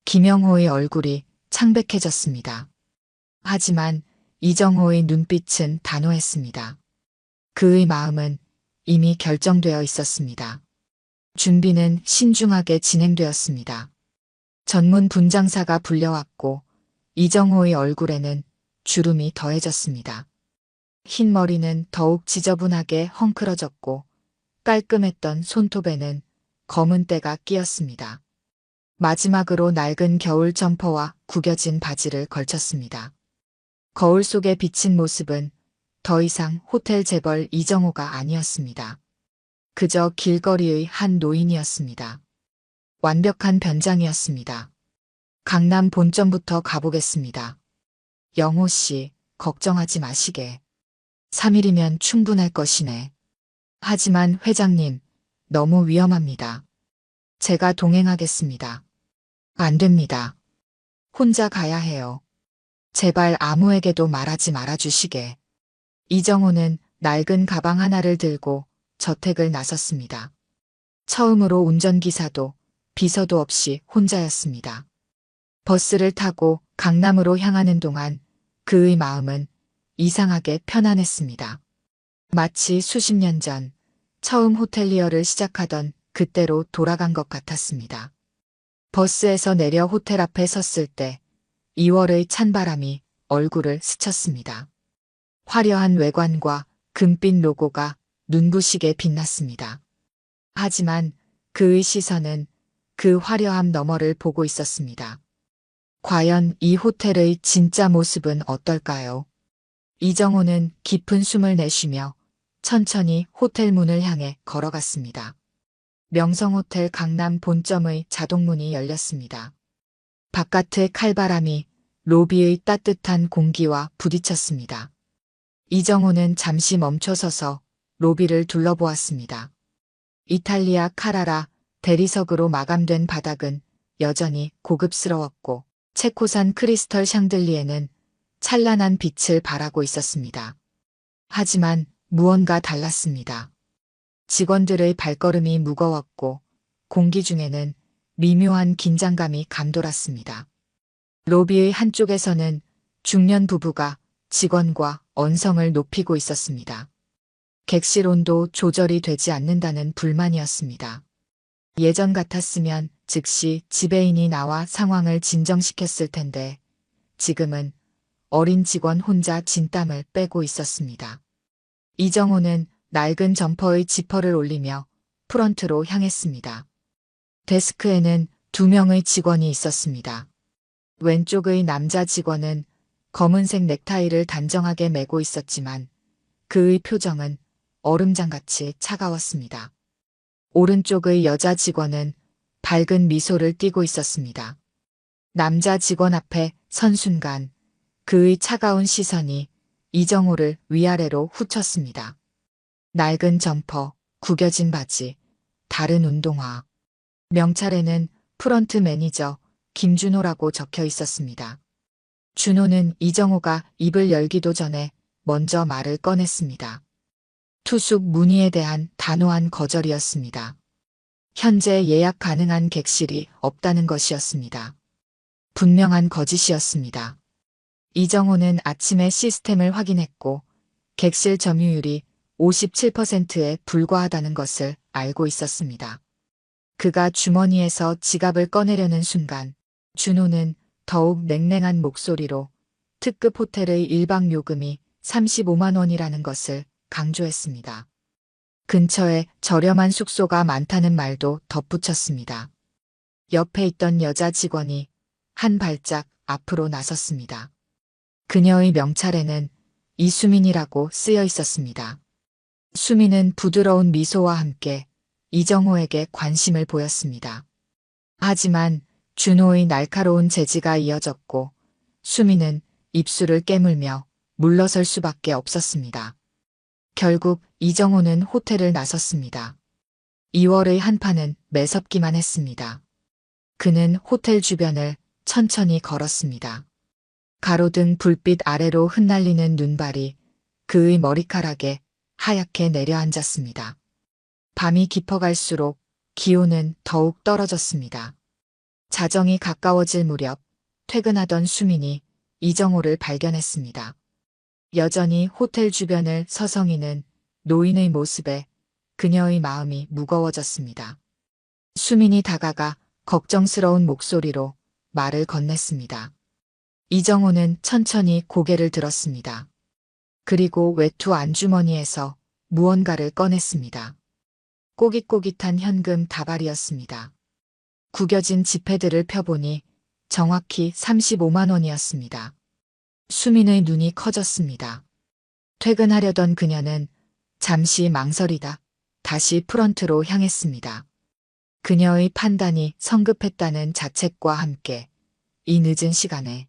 김영호의 얼굴이 창백해졌습니다. 하지만 이정호의 눈빛은 단호했습니다. 그의 마음은 이미 결정되어 있었습니다. 준비는 신중하게 진행되었습니다. 전문 분장사가 불려왔고 이정호의 얼굴에는 주름이 더해졌습니다. 흰 머리는 더욱 지저분하게 헝클어졌고 깔끔했던 손톱에는 검은 때가 끼었습니다. 마지막으로 낡은 겨울 점퍼와 구겨진 바지를 걸쳤습니다. 거울 속에 비친 모습은 더 이상 호텔 재벌 이정호가 아니었습니다. 그저 길거리의 한 노인이었습니다. 완벽한 변장이었습니다. 강남 본점부터 가보겠습니다. 영호 씨, 걱정하지 마시게. 3일이면 충분할 것이네. 하지만 회장님, 너무 위험합니다. 제가 동행하겠습니다. 안 됩니다. 혼자 가야 해요. 제발 아무에게도 말하지 말아주시게. 이정호는 낡은 가방 하나를 들고 저택을 나섰습니다. 처음으로 운전기사도 비서도 없이 혼자였습니다. 버스를 타고 강남으로 향하는 동안 그의 마음은 이상하게 편안했습니다. 마치 수십 년 전 처음 호텔리어를 시작하던 그때로 돌아간 것 같았습니다. 버스에서 내려 호텔 앞에 섰을 때 2월의 찬바람이 얼굴을 스쳤습니다. 화려한 외관과 금빛 로고가 눈부시게 빛났습니다. 하지만 그의 시선은 그 화려함 너머를 보고 있었습니다. 과연 이 호텔의 진짜 모습은 어떨까요? 이정호는 깊은 숨을 내쉬며 천천히 호텔 문을 향해 걸어갔습니다. 명성호텔 강남 본점의 자동문이 열렸습니다. 바깥의 칼바람이 로비의 따뜻한 공기와 부딪혔습니다. 이정호는 잠시 멈춰서서 로비를 둘러보았습니다. 이탈리아 카라라 대리석으로 마감된 바닥은 여전히 고급스러웠고 체코산 크리스털 샹들리에는 찬란한 빛을 발하고 있었습니다. 하지만 무언가 달랐습니다. 직원들의 발걸음이 무거웠고 공기 중에는 미묘한 긴장감이 감돌았습니다. 로비의 한쪽에서는 중년 부부가 직원과 언성을 높이고 있었습니다. 객실 온도 조절이 되지 않는다는 불만이었습니다. 예전 같았으면 즉시 지배인이 나와 상황을 진정시켰을 텐데 지금은 어린 직원 혼자 진땀을 빼고 있었습니다. 이정호는 낡은 점퍼의 지퍼를 올리며 프런트로 향했습니다. 데스크에는 2명의 직원이 있었습니다. 왼쪽의 남자 직원은 검은색 넥타이를 단정하게 매고 있었지만 그의 표정은 얼음장같이 차가웠습니다. 오른쪽의 여자 직원은 밝은 미소를 띠고 있었습니다. 남자 직원 앞에 선 순간 그의 차가운 시선이 이정호를 위아래로 훑었습니다. 낡은 점퍼, 구겨진 바지, 다른 운동화. 명찰에는 프런트 매니저 김준호라고 적혀 있었습니다. 준호는 이정호가 입을 열기도 전에 먼저 말을 꺼냈습니다. 투숙 문의에 대한 단호한 거절이었습니다. 현재 예약 가능한 객실이 없다는 것이었습니다. 분명한 거짓이었습니다. 이정호는 아침에 시스템을 확인했고 객실 점유율이 57%에 불과하다는 것을 알고 있었습니다. 그가 주머니에서 지갑을 꺼내려는 순간 준호는 더욱 냉랭한 목소리로 특급 호텔의 1박 요금이 35만 원이라는 것을 강조했습니다. 근처에 저렴한 숙소가 많다는 말도 덧붙였습니다. 옆에 있던 여자 직원이 한 발짝 앞으로 나섰습니다. 그녀의 명찰에는 이수민이라고 쓰여 있었습니다. 수민은 부드러운 미소와 함께 이정호에게 관심을 보였습니다. 하지만 준호의 날카로운 제지가 이어졌고 수민은 입술을 깨물며 물러설 수밖에 없었습니다. 결국 이정호는 호텔을 나섰습니다. 2월의 한파는 매섭기만 했습니다. 그는 호텔 주변을 천천히 걸었습니다. 가로등 불빛 아래로 흩날리는 눈발이 그의 머리카락에 하얗게 내려앉았습니다. 밤이 깊어갈수록 기온은 더욱 떨어졌습니다. 자정이 가까워질 무렵 퇴근하던 수민이 이정호를 발견했습니다. 여전히 호텔 주변을 서성이는 노인의 모습에 그녀의 마음이 무거워졌습니다. 수민이 다가가 걱정스러운 목소리로 말을 건넸습니다. 이정호는 천천히 고개를 들었습니다. 그리고 외투 안주머니에서 무언가를 꺼냈습니다. 꼬깃꼬깃한 현금 다발이었습니다. 구겨진 지폐들을 펴보니 정확히 35만 원이었습니다. 수민의 눈이 커졌습니다. 퇴근하려던 그녀는 잠시 망설이다 다시 프런트로 향했습니다. 그녀의 판단이 성급했다는 자책과 함께 이 늦은 시간에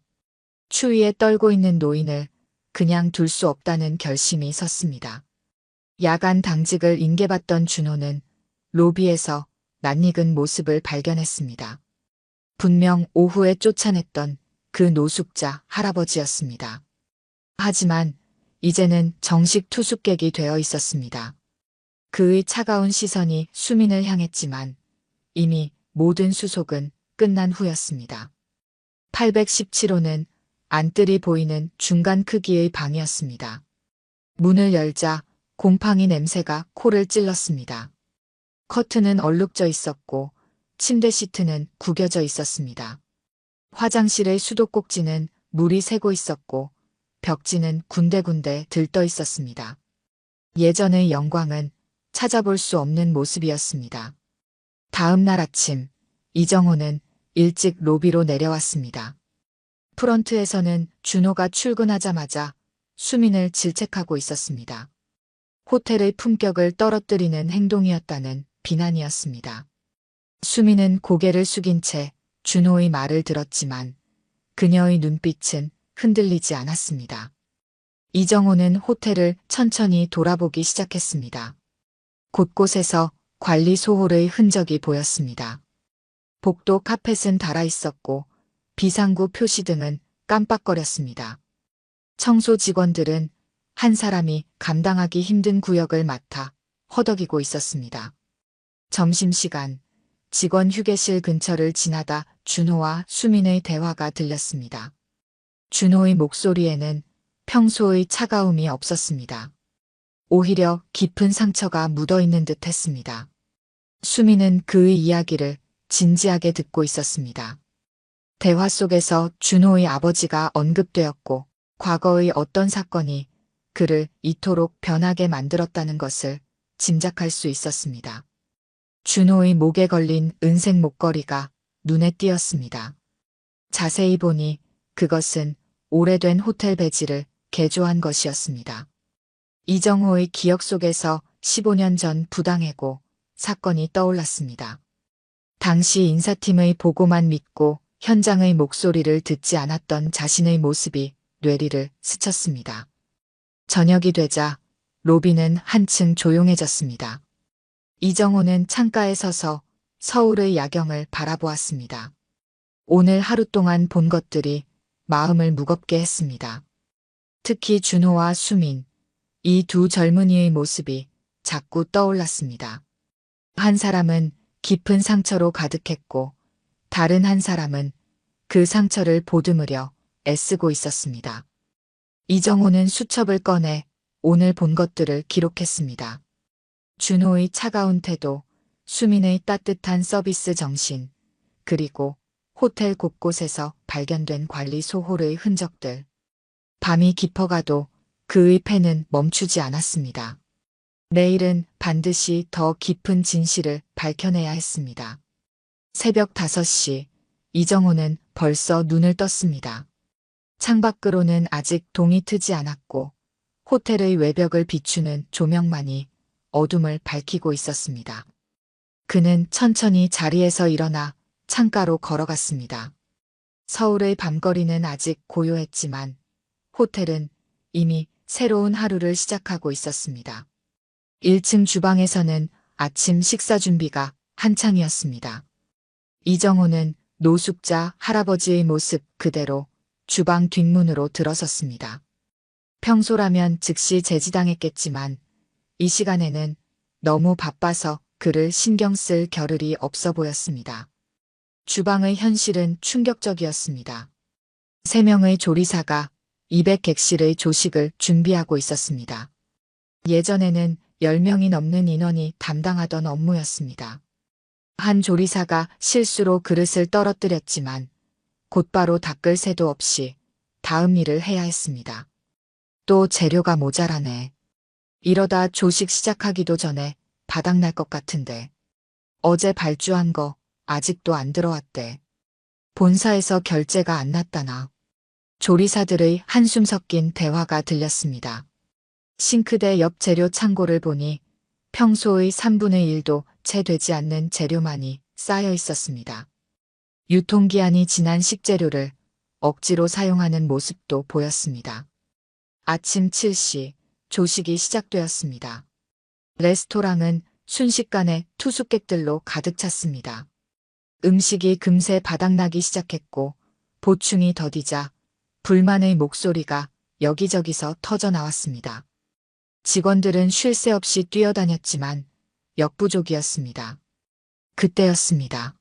추위에 떨고 있는 노인을 그냥 둘 수 없다는 결심이 섰습니다. 야간 당직을 인계받던 준호는 로비에서 낯익은 모습을 발견했습니다. 분명 오후에 쫓아냈던 그 노숙자 할아버지였습니다. 하지만 이제는 정식 투숙객이 되어 있었습니다. 그의 차가운 시선이 수민을 향했지만 이미 모든 수속은 끝난 후였습니다. 817호는 안뜰이 보이는 중간 크기의 방이었습니다. 문을 열자 곰팡이 냄새가 코를 찔렀습니다. 커튼은 얼룩져 있었고 침대 시트는 구겨져 있었습니다. 화장실의 수도꼭지는 물이 새고 있었고 벽지는 군데군데 들떠 있었습니다. 예전의 영광은 찾아볼 수 없는 모습이었습니다. 다음 날 아침 이정호는 일찍 로비로 내려왔습니다. 프런트에서는 준호가 출근하자마자 수민을 질책하고 있었습니다. 호텔의 품격을 떨어뜨리는 행동이었다는 비난이었습니다. 수민은 고개를 숙인 채 준호의 말을 들었지만 그녀의 눈빛은 흔들리지 않았습니다. 이정호는 호텔을 천천히 돌아보기 시작했습니다. 곳곳에서 관리 소홀의 흔적이 보였습니다. 복도 카펫은 닳아 있었고 비상구 표시 등은 깜빡거렸습니다. 청소 직원들은 한 사람이 감당하기 힘든 구역을 맡아 허덕이고 있었습니다. 점심시간 직원 휴게실 근처를 지나다 준호와 수민의 대화가 들렸습니다. 준호의 목소리에는 평소의 차가움이 없었습니다. 오히려 깊은 상처가 묻어있는 듯 했습니다. 수민은 그의 이야기를 진지하게 듣고 있었습니다. 대화 속에서 준호의 아버지가 언급되었고 과거의 어떤 사건이 그를 이토록 변하게 만들었다는 것을 짐작할 수 있었습니다. 준호의 목에 걸린 은색 목걸이가 눈에 띄었습니다. 자세히 보니 그것은 오래된 호텔 배지를 개조한 것이었습니다. 이정호의 기억 속에서 15년 전 부당해고 사건이 떠올랐습니다. 당시 인사팀의 보고만 믿고 현장의 목소리를 듣지 않았던 자신의 모습이 뇌리를 스쳤습니다. 저녁이 되자 로비는 한층 조용해졌습니다. 이정호는 창가에 서서 서울의 야경을 바라보았습니다. 오늘 하루 동안 본 것들이 마음을 무겁게 했습니다. 특히 준호와 수민, 이 두 젊은이의 모습이 자꾸 떠올랐습니다. 한 사람은 깊은 상처로 가득했고 다른 한 사람은 그 상처를 보듬으려 애쓰고 있었습니다. 이정호는 수첩을 꺼내 오늘 본 것들을 기록했습니다. 준호의 차가운 태도, 수민의 따뜻한 서비스 정신, 그리고 호텔 곳곳에서 발견된 관리 소홀의 흔적들. 밤이 깊어가도 그의 펜은 멈추지 않았습니다. 내일은 반드시 더 깊은 진실을 밝혀내야 했습니다. 새벽 5시, 이정호는 벌써 눈을 떴습니다. 창밖으로는 아직 동이 트지 않았고 호텔의 외벽을 비추는 조명만이 어둠을 밝히고 있었습니다. 그는 천천히 자리에서 일어나 창가로 걸어갔습니다. 서울의 밤거리는 아직 고요했지만 호텔은 이미 새로운 하루를 시작하고 있었습니다. 1층 주방에서는 아침 식사 준비가 한창이었습니다. 이정호는 노숙자 할아버지의 모습 그대로 주방 뒷문으로 들어섰습니다. 평소라면 즉시 제지당했겠지만 이 시간에는 너무 바빠서 그를 신경 쓸 겨를이 없어 보였습니다. 주방의 현실은 충격적이었습니다. 3명의 조리사가 200객실의 조식을 준비하고 있었습니다. 예전에는 10명이 넘는 인원이 담당하던 업무였습니다. 한 조리사가 실수로 그릇을 떨어뜨렸지만 곧바로 닦을 새도 없이 다음 일을 해야 했습니다. 또 재료가 모자라네. 이러다 조식 시작하기도 전에 바닥날 것 같은데. 어제 발주한 거 아직도 안 들어왔대. 본사에서 결제가 안 났다나. 조리사들의 한숨 섞인 대화가 들렸습니다. 싱크대 옆 재료 창고를 보니 평소의 3분의 1도 채 되지 않는 재료만이 쌓여 있었습니다. 유통기한이 지난 식재료를 억지로 사용하는 모습도 보였습니다. 아침 7시 조식이 시작되었습니다. 레스토랑은 순식간에 투숙객들로 가득 찼습니다. 음식이 금세 바닥나기 시작했고 보충이 더디자 불만의 목소리가 여기저기서 터져 나왔습니다. 직원들은 쉴 새 없이 뛰어다녔지만 역부족이었습니다. 그때였습니다.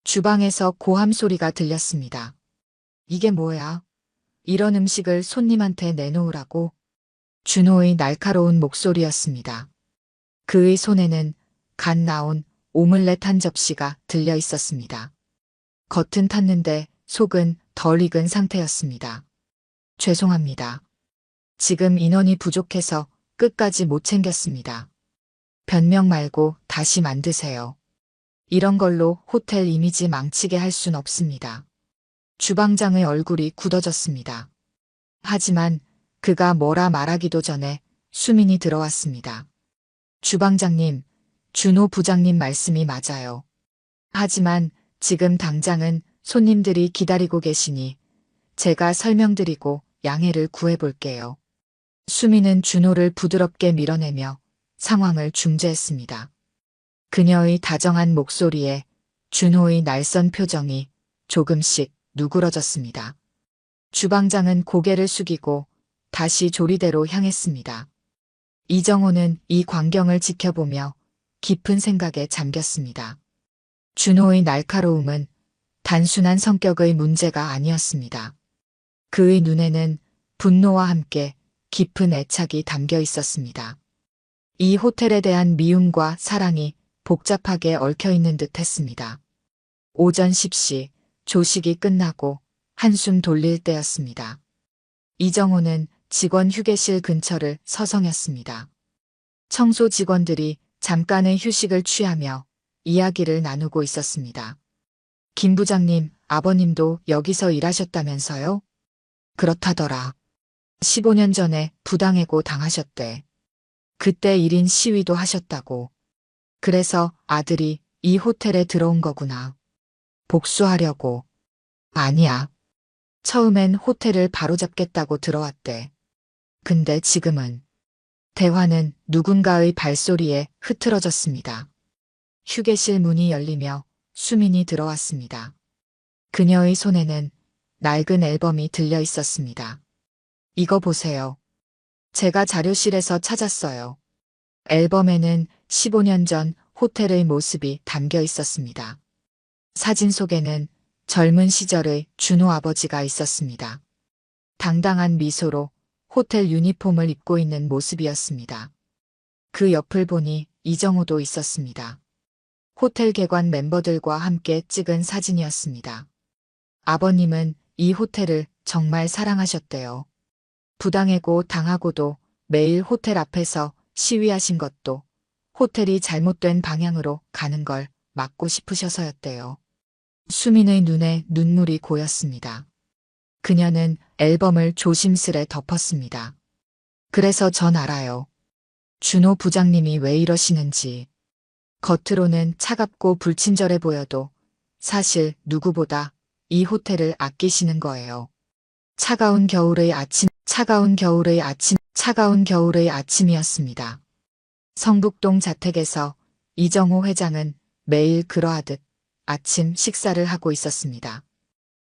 주방에서 고함 소리가 들렸습니다. 이게 뭐야? 이런 음식을 손님한테 내놓으라고? 준호의 날카로운 목소리였습니다. 그의 손에는 갓 나온 오믈렛 한 접시가 들려 있었습니다. 겉은 탔는데 속은 덜 익은 상태였습니다. 죄송합니다. 지금 인원이 부족해서 끝까지 못 챙겼습니다. 변명 말고 다시 만드세요. 이런 걸로 호텔 이미지 망치게 할 순 없습니다. 주방장의 얼굴이 굳어졌습니다. 하지만 그가 뭐라 말하기도 전에 수민이 들어왔습니다. 주방장님, 준호 부장님 말씀이 맞아요. 하지만 지금 당장은 손님들이 기다리고 계시니 제가 설명드리고 양해를 구해볼게요. 수민은 준호를 부드럽게 밀어내며 상황을 중재했습니다. 그녀의 다정한 목소리에 준호의 날선 표정이 조금씩 누그러졌습니다. 주방장은 고개를 숙이고 다시 조리대로 향했습니다. 이정호는 이 광경을 지켜보며 깊은 생각에 잠겼습니다. 준호의 날카로움은 단순한 성격의 문제가 아니었습니다. 그의 눈에는 분노와 함께 깊은 애착이 담겨 있었습니다. 이 호텔에 대한 미움과 사랑이 복잡하게 얽혀 있는 듯 했습니다. 오전 10시 조식이 끝나고 한숨 돌릴 때였습니다. 이정호는 직원 휴게실 근처를 서성였습니다. 청소 직원들이 잠깐의 휴식을 취하며 이야기를 나누고 있었습니다. 김 부장님, 아버님도 여기서 일하셨다면서요? 그렇다더라. 15년 전에 부당해고 당하셨대. 그때 1인 시위도 하셨다고. 그래서 아들이 이 호텔에 들어온 거구나. 복수하려고. 아니야. 처음엔 호텔을 바로잡겠다고 들어왔대. 근데 지금은. 대화는 누군가의 발소리에 흐트러졌습니다. 휴게실 문이 열리며 수민이 들어왔습니다. 그녀의 손에는 낡은 앨범이 들려 있었습니다. 이거 보세요. 제가 자료실에서 찾았어요. 앨범에는 15년 전 호텔의 모습이 담겨 있었습니다. 사진 속에는 젊은 시절의 준호 아버지가 있었습니다. 당당한 미소로 호텔 유니폼을 입고 있는 모습이었습니다. 그 옆을 보니 이정호도 있었습니다. 호텔 객관 멤버들과 함께 찍은 사진이었습니다. 아버님은 이 호텔을 정말 사랑하셨대요. 부당해고 당하고도 매일 호텔 앞에서 시위하신 것도 호텔이 잘못된 방향으로 가는 걸 막고 싶으셔서였대요. 수민의 눈에 눈물이 고였습니다. 그녀는 앨범을 조심스레 덮었습니다. 그래서 전 알아요. 준호 부장님이 왜 이러시는지. 겉으로는 차갑고 불친절해 보여도 사실 누구보다 이 호텔을 아끼시는 거예요. 차가운 겨울의 아침이었습니다. 성북동 자택에서 이정호 회장은 매일 그러하듯 아침 식사를 하고 있었습니다.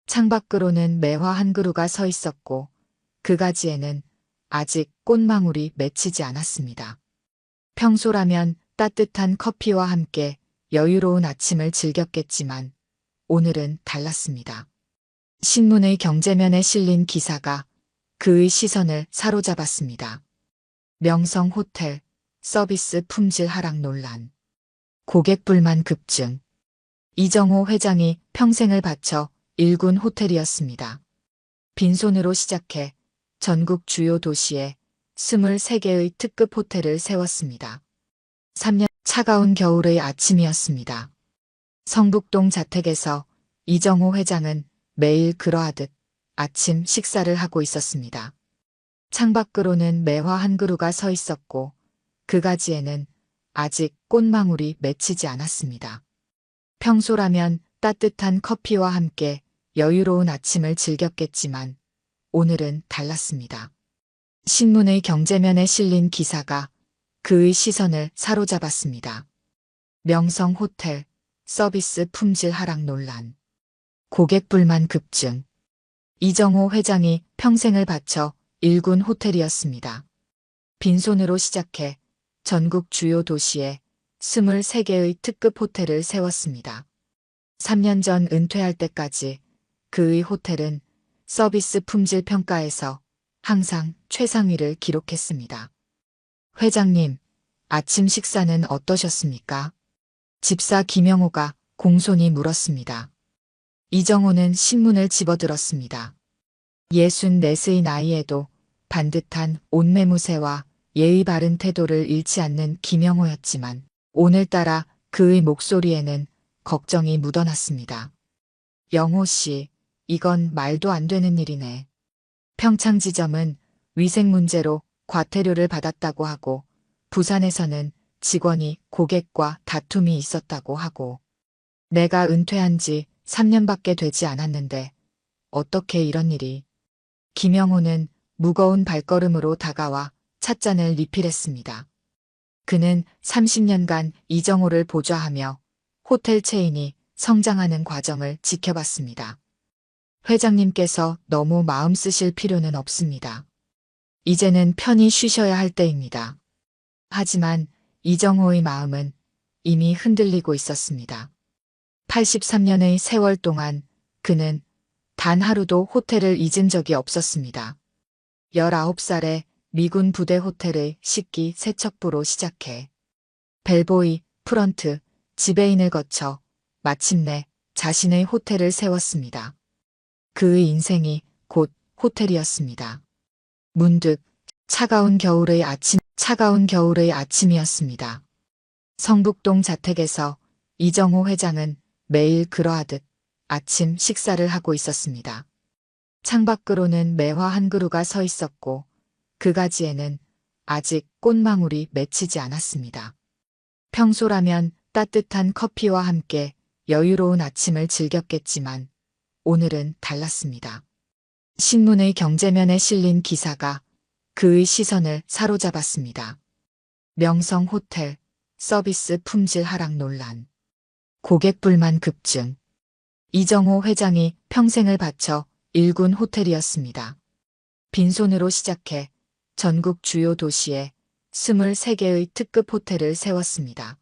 창밖으로는 매화 한 그루가 서 있었고 그 가지에는 아직 꽃망울이 맺히지 않았습니다. 평소라면 따뜻한 커피와 함께 여유로운 아침을 즐겼겠지만 오늘은 달랐습니다. 신문의 경제면에 실린 기사가 그의 시선을 사로잡았습니다. 명성 호텔 서비스 품질 하락 논란. 고객 불만 급증. 이정호 회장이 평생을 바쳐 일군 호텔이었습니다. 빈손으로 시작해 전국 주요 도시에 23개의 특급 호텔을 세웠습니다. 3년 차가운 겨울의 아침이었습니다. 성북동 자택에서 이정호 회장은 매일 그러하듯 아침 식사를 하고 있었습니다. 창밖으로는 매화 한 그루가 서 있었고 그 가지에는 아직 꽃망울이 맺히지 않았습니다. 평소라면 따뜻한 커피와 함께 여유로운 아침을 즐겼겠지만 오늘은 달랐습니다. 신문의 경제면에 실린 기사가 그의 시선을 사로잡았습니다. 명성 호텔 서비스 품질 하락 논란. 고객 불만 급증. 이정호 회장이 평생을 바쳐 일군 호텔이었습니다. 빈손으로 시작해 전국 주요 도시에 23개의 특급 호텔을 세웠습니다. 3년 전 은퇴할 때까지 그의 호텔은 서비스 품질 평가에서 항상 최상위를 기록했습니다. 회장님, 아침 식사는 어떠셨습니까? 집사 김영호가 공손히 물었습니다. 이정호는 신문을 집어들었습니다. 64의 나이에도 반듯한 옷매무새와 예의 바른 태도를 잃지 않는 김영호였지만 오늘따라 그의 목소리에는 걱정이 묻어났습니다. 영호 씨, 이건 말도 안 되는 일이네. 평창지점은 위생 문제로 과태료를 받았다고 하고 부산에서는 직원이 고객과 다툼이 있었다고 하고 내가 은퇴한 지 3년밖에 되지 않았는데 어떻게 이런 일이. 김영호는 무거운 발걸음으로 다가와 찻잔을 리필했습니다. 그는 30년간 이정호를 보좌하며 호텔 체인이 성장하는 과정을 지켜봤습니다. 회장님께서 너무 마음 쓰실 필요는 없습니다. 이제는 편히 쉬셔야 할 때입니다. 하지만 이정호의 마음은 이미 흔들리고 있었습니다. 83년의 세월 동안 그는 단 하루도 호텔을 잊은 적이 없었습니다. 19살에 미군 부대 호텔의 식기 세척부로 시작해 벨보이, 프런트, 지배인을 거쳐 마침내 자신의 호텔을 세웠습니다. 그의 인생이 곧 호텔이었습니다. 문득 차가운 겨울의 아침이었습니다. 성북동 자택에서 이정호 회장은 매일 그러하듯 아침 식사를 하고 있었습니다. 창밖으로는 매화 한 그루가 서 있었고 그 가지에는 아직 꽃망울이 맺히지 않았습니다. 평소라면 따뜻한 커피와 함께 여유로운 아침을 즐겼겠지만 오늘은 달랐습니다. 신문의 경제면에 실린 기사가 그의 시선을 사로잡았습니다. 명성 호텔 서비스 품질 하락 논란. 고객 불만 급증. 이정호 회장이 평생을 바쳐 일군 호텔이었습니다. 빈손으로 시작해 전국 주요 도시에 23개의 특급 호텔을 세웠습니다.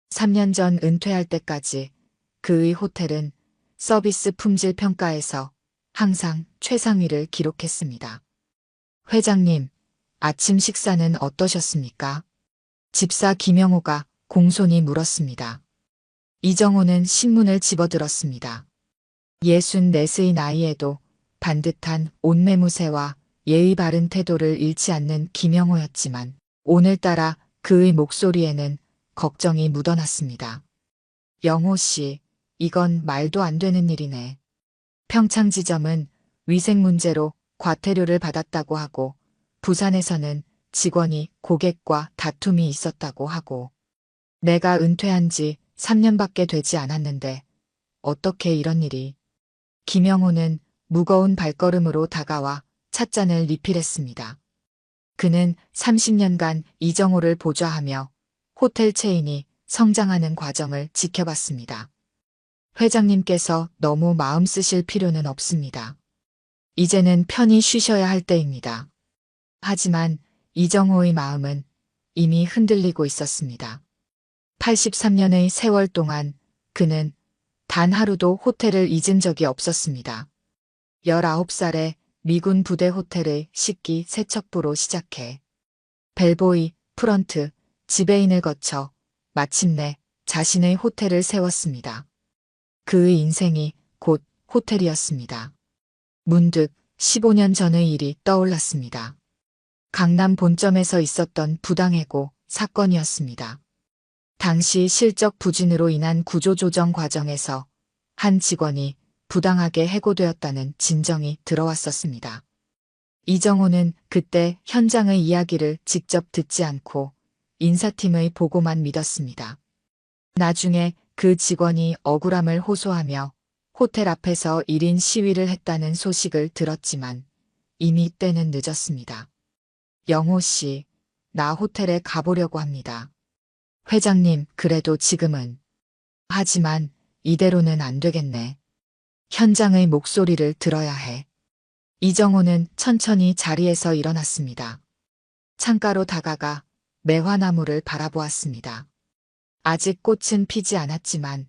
3년 전 은퇴할 때까지 그의 호텔은 서비스 품질 평가에서 항상 최상위를 기록했습니다. 회장님, 아침 식사는 어떠셨습니까? 집사 김영호가 공손히 물었습니다. 이정호는 신문을 집어들었습니다. 64의 나이에도 반듯한 옷매무새와 예의 바른 태도를 잃지 않는 김영호였지만 오늘따라 그의 목소리에는 걱정이 묻어났습니다. 영호 씨, 이건 말도 안 되는 일이네. 평창지점은 위생 문제로 과태료를 받았다고 하고 부산에서는 직원이 고객과 다툼이 있었다고 하고 내가 은퇴한 지 3년밖에 되지 않았는데 어떻게 이런 일이. 김영호는 무거운 발걸음으로 다가와 찻잔을 리필했습니다. 그는 30년간 이정호를 보좌하며 호텔 체인이 성장하는 과정을 지켜봤습니다. 회장님께서 너무 마음 쓰실 필요는 없습니다. 이제는 편히 쉬셔야 할 때입니다. 하지만 이정호의 마음은 이미 흔들리고 있었습니다. 83년의 세월 동안 그는 단 하루도 호텔을 잊은 적이 없었습니다. 19살에 미군 부대 호텔의 식기 세척부로 시작해 벨보이, 프런트, 지배인을 거쳐 마침내 자신의 호텔을 세웠습니다. 그의 인생이 곧 호텔이었습니다. 문득 15년 전의 일이 떠올랐습니다. 강남 본점에서 있었던 부당해고 사건이었습니다. 당시 실적 부진으로 인한 구조조정 과정에서 한 직원이 부당하게 해고되었다는 진정이 들어왔었습니다. 이정호는 그때 현장의 이야기를 직접 듣지 않고 인사팀의 보고만 믿었습니다. 나중에 그 직원이 억울함을 호소하며 호텔 앞에서 1인 시위를 했다는 소식을 들었지만 이미 때는 늦었습니다. 영호 씨, 나 호텔에 가보려고 합니다. 회장님, 그래도 지금은. 하지만 이대로는 안 되겠네. 현장의 목소리를 들어야 해. 이정호는 천천히 자리에서 일어났습니다. 창가로 다가가 매화나무를 바라보았습니다. 아직 꽃은 피지 않았지만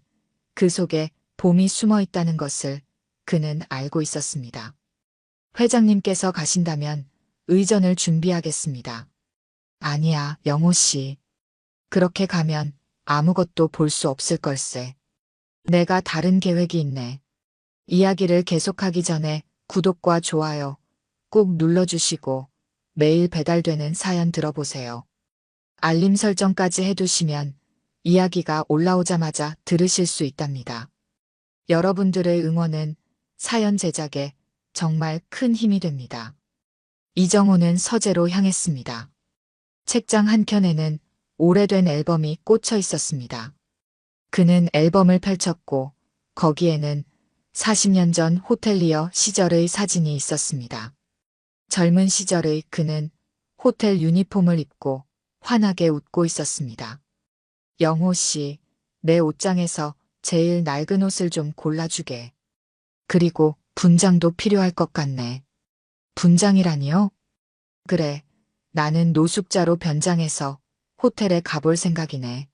그 속에 봄이 숨어 있다는 것을 그는 알고 있었습니다. 회장님께서 가신다면 의전을 준비하겠습니다. 아니야, 영호 씨. 그렇게 가면 아무것도 볼 수 없을 걸세. 내가 다른 계획이 있네. 이야기를 계속하기 전에 구독과 좋아요 꾹 눌러주시고 매일 배달되는 사연 들어보세요. 알림 설정까지 해두시면 이야기가 올라오자마자 들으실 수 있답니다. 여러분들의 응원은 사연 제작에 정말 큰 힘이 됩니다. 이정호는 서재로 향했습니다. 책장 한켠에는 오래된 앨범이 꽂혀 있었습니다. 그는 앨범을 펼쳤고 거기에는 40년 전 호텔리어 시절의 사진이 있었습니다. 젊은 시절의 그는 호텔 유니폼을 입고 환하게 웃고 있었습니다. 영호 씨, 내 옷장에서 제일 낡은 옷을 좀 골라주게. 그리고 분장도 필요할 것 같네. 분장이라니요? 그래, 나는 노숙자로 변장해서 호텔에 가볼 생각이네.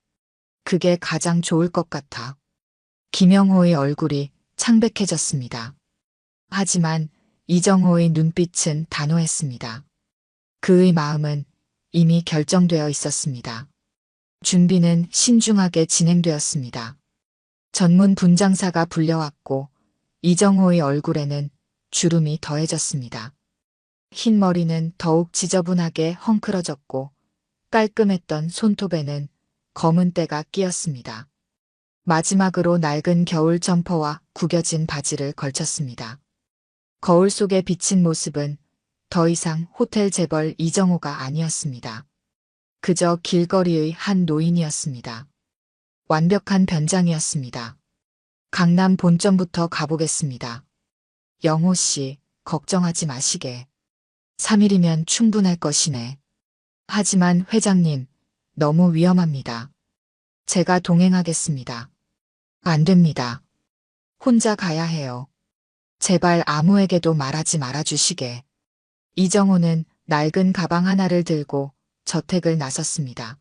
그게 가장 좋을 것 같아. 김영호의 얼굴이 창백해졌습니다. 하지만 이정호의 눈빛은 단호했습니다. 그의 마음은 이미 결정되어 있었습니다. 준비는 신중하게 진행되었습니다. 전문 분장사가 불려왔고 이정호의 얼굴에는 주름이 더해졌습니다. 흰 머리는 더욱 지저분하게 헝클어졌고 깔끔했던 손톱에는 검은 때가 끼었습니다. 마지막으로 낡은 겨울 점퍼와 구겨진 바지를 걸쳤습니다. 거울 속에 비친 모습은 더 이상 호텔 재벌 이정호가 아니었습니다. 그저 길거리의 한 노인이었습니다. 완벽한 변장이었습니다. 강남 본점부터 가보겠습니다. 영호 씨, 걱정하지 마시게. 3일이면 충분할 것이네. 하지만 회장님, 너무 위험합니다. 제가 동행하겠습니다. 안 됩니다. 혼자 가야 해요. 제발 아무에게도 말하지 말아주시게. 이정호는 낡은 가방 하나를 들고 저택을 나섰습니다.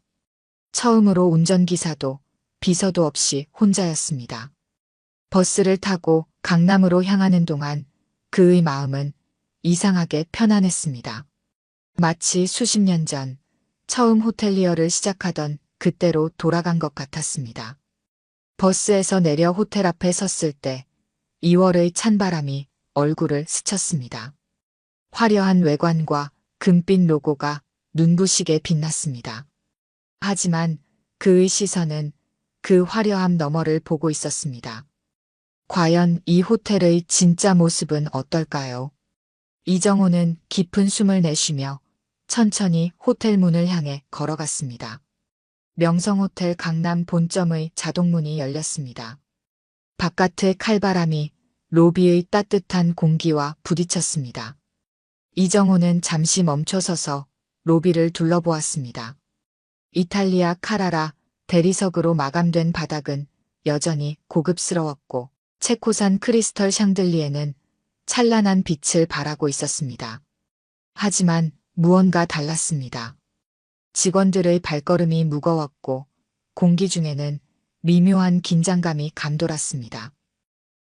처음으로 운전기사도 비서도 없이 혼자였습니다. 버스를 타고 강남으로 향하는 동안 그의 마음은 이상하게 편안했습니다. 마치 수십 년 전 처음 호텔리어를 시작하던 그때로 돌아간 것 같았습니다. 버스에서 내려 호텔 앞에 섰을 때 2월의 찬바람이 얼굴을 스쳤습니다. 화려한 외관과 금빛 로고가 눈부시게 빛났습니다. 하지만 그의 시선은 그 화려함 너머를 보고 있었습니다. 과연 이 호텔의 진짜 모습은 어떨까요? 이정호는 깊은 숨을 내쉬며 천천히 호텔 문을 향해 걸어갔습니다. 명성호텔 강남 본점의 자동문이 열렸습니다. 바깥의 칼바람이 로비의 따뜻한 공기와 부딪혔습니다. 이정호는 잠시 멈춰서서 로비를 둘러보았습니다. 이탈리아 카라라 대리석으로 마감된 바닥은 여전히 고급스러웠고 체코산 크리스털 샹들리에는 찬란한 빛을 발하고 있었습니다. 하지만 무언가 달랐습니다. 직원들의 발걸음이 무거웠고 공기 중에는 미묘한 긴장감이 감돌았습니다.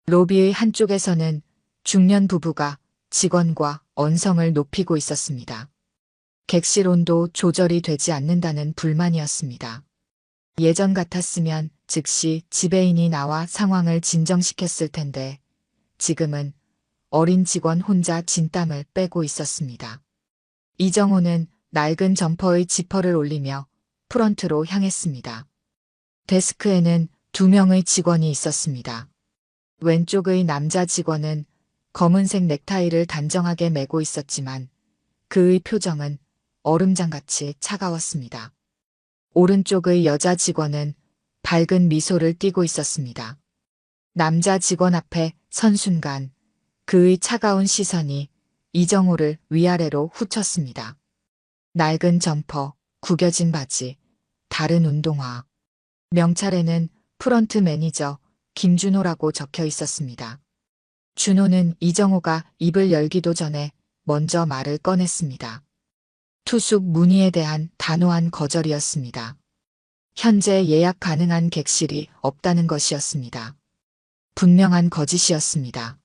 로비의 한쪽에서는 중년 부부가 직원과 언성을 높이고 있었습니다. 객실 온도 조절이 되지 않는다는 불만이었습니다. 예전 같았으면 즉시 지배인이 나와 상황을 진정시켰을 텐데 지금은 어린 직원 혼자 진땀을 빼고 있었습니다. 이정호는 낡은 점퍼의 지퍼를 올리며 프런트로 향했습니다. 데스크에는 2명의 직원이 있었습니다. 왼쪽의 남자 직원은 검은색 넥타이를 단정하게 매고 있었지만 그의 표정은 얼음장같이 차가웠습니다. 오른쪽의 여자 직원은 밝은 미소를 띠고 있었습니다. 남자 직원 앞에 선 순간 그의 차가운 시선이 이정호를 위아래로 훑었습니다. 낡은 점퍼, 구겨진 바지, 다른 운동화. 명찰에는 프런트 매니저 김준호라고 적혀 있었습니다. 준호는 이정호가 입을 열기도 전에 먼저 말을 꺼냈습니다. 투숙 문의에 대한 단호한 거절이었습니다. 현재 예약 가능한 객실이 없다는 것이었습니다. 분명한 거짓이었습니다.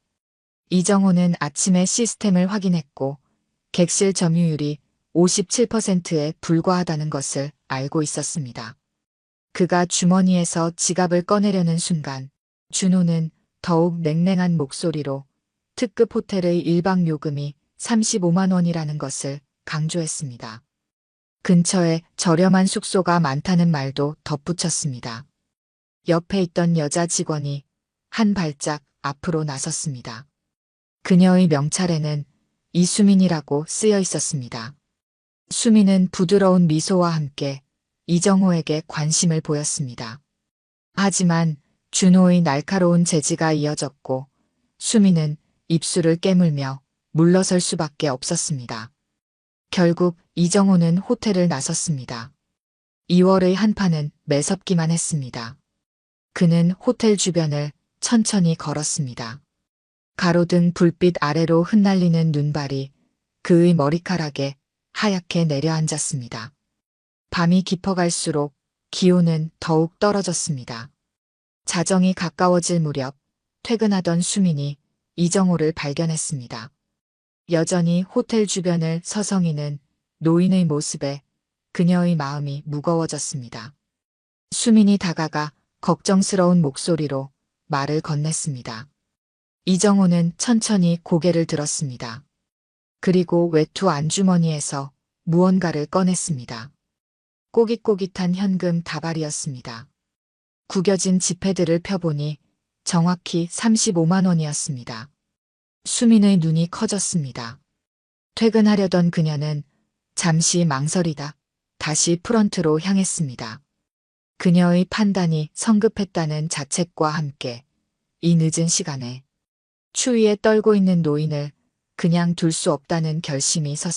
이정호는 아침에 시스템을 확인했고 객실 점유율이 57%에 불과하다는 것을 알고 있었습니다. 그가 주머니에서 지갑을 꺼내려는 순간 준호는 더욱 냉랭한 목소리로 특급 호텔의 1박 요금이 35만 원이라는 것을 강조했습니다. 근처에 저렴한 숙소가 많다는 말도 덧붙였습니다. 옆에 있던 여자 직원이 한 발짝 앞으로 나섰습니다. 그녀의 명찰에는 이수민이라고 쓰여 있었습니다. 수민은 부드러운 미소와 함께 이정호에게 관심을 보였습니다. 하지만 준호의 날카로운 제지가 이어졌고 수민은 입술을 깨물며 물러설 수밖에 없었습니다. 결국 이정호는 호텔을 나섰습니다. 2월의 한파는 매섭기만 했습니다. 그는 호텔 주변을 천천히 걸었습니다. 가로등 불빛 아래로 흩날리는 눈발이 그의 머리카락에 하얗게 내려앉았습니다. 밤이 깊어갈수록 기온은 더욱 떨어졌습니다. 자정이 가까워질 무렵 퇴근하던 수민이 이정호를 발견했습니다. 여전히 호텔 주변을 서성이는 노인의 모습에 그녀의 마음이 무거워졌습니다. 수민이 다가가 걱정스러운 목소리로 말을 건넸습니다. 이정호는 천천히 고개를 들었습니다. 그리고 외투 안주머니에서 무언가를 꺼냈습니다. 꼬깃꼬깃한 현금 다발이었습니다. 구겨진 지폐들을 펴보니 정확히 35만 원이었습니다. 수민의 눈이 커졌습니다. 퇴근하려던 그녀는 잠시 망설이다 다시 프런트로 향했습니다. 그녀의 판단이 성급했다는 자책과 함께 이 늦은 시간에 추위에 떨고 있는 노인을 그냥 둘 수 없다는 결심이 섰습니다.